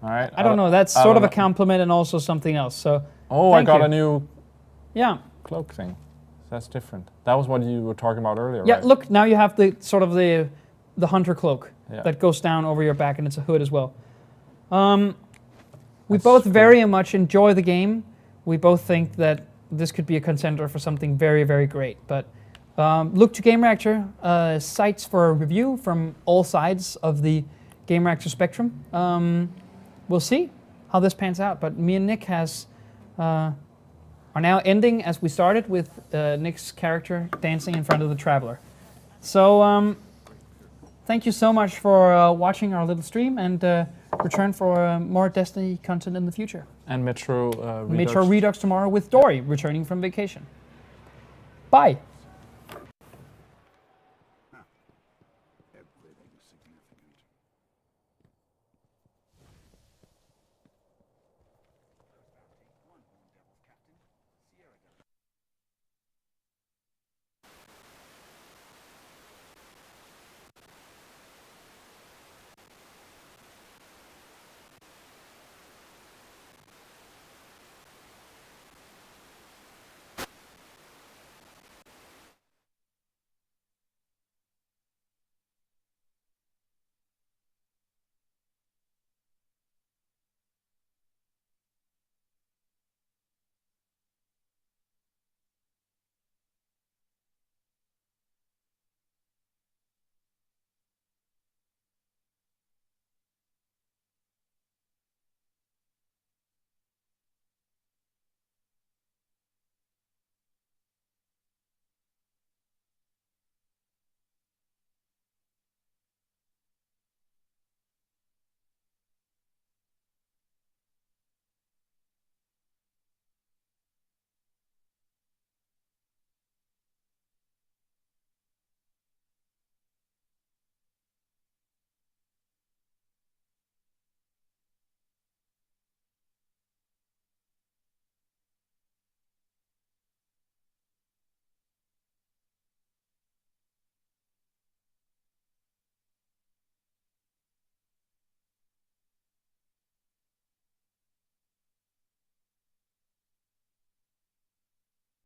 All right. I don't know. That's sort of a compliment and also something else. So. Oh, I got a new cloak thing. That's different. That was what you were talking about earlier, yeah, right? Look, now you have the sort of the hunter cloak that goes down over your back, and it's a hood as well. We both very much enjoy the game. We both think that this could be a contender for something very, very great. But look to Gamereactor, sites for a review from all sides of the Gamereactor spectrum. We'll see how this pans out. But me and Nick are now ending as we started, with Nick's character dancing in front of the Traveler. So thank you so much for watching our little stream, and return for more Destiny content in the future. And Metro Redux. Metro Redux tomorrow with Dory returning from vacation. Bye.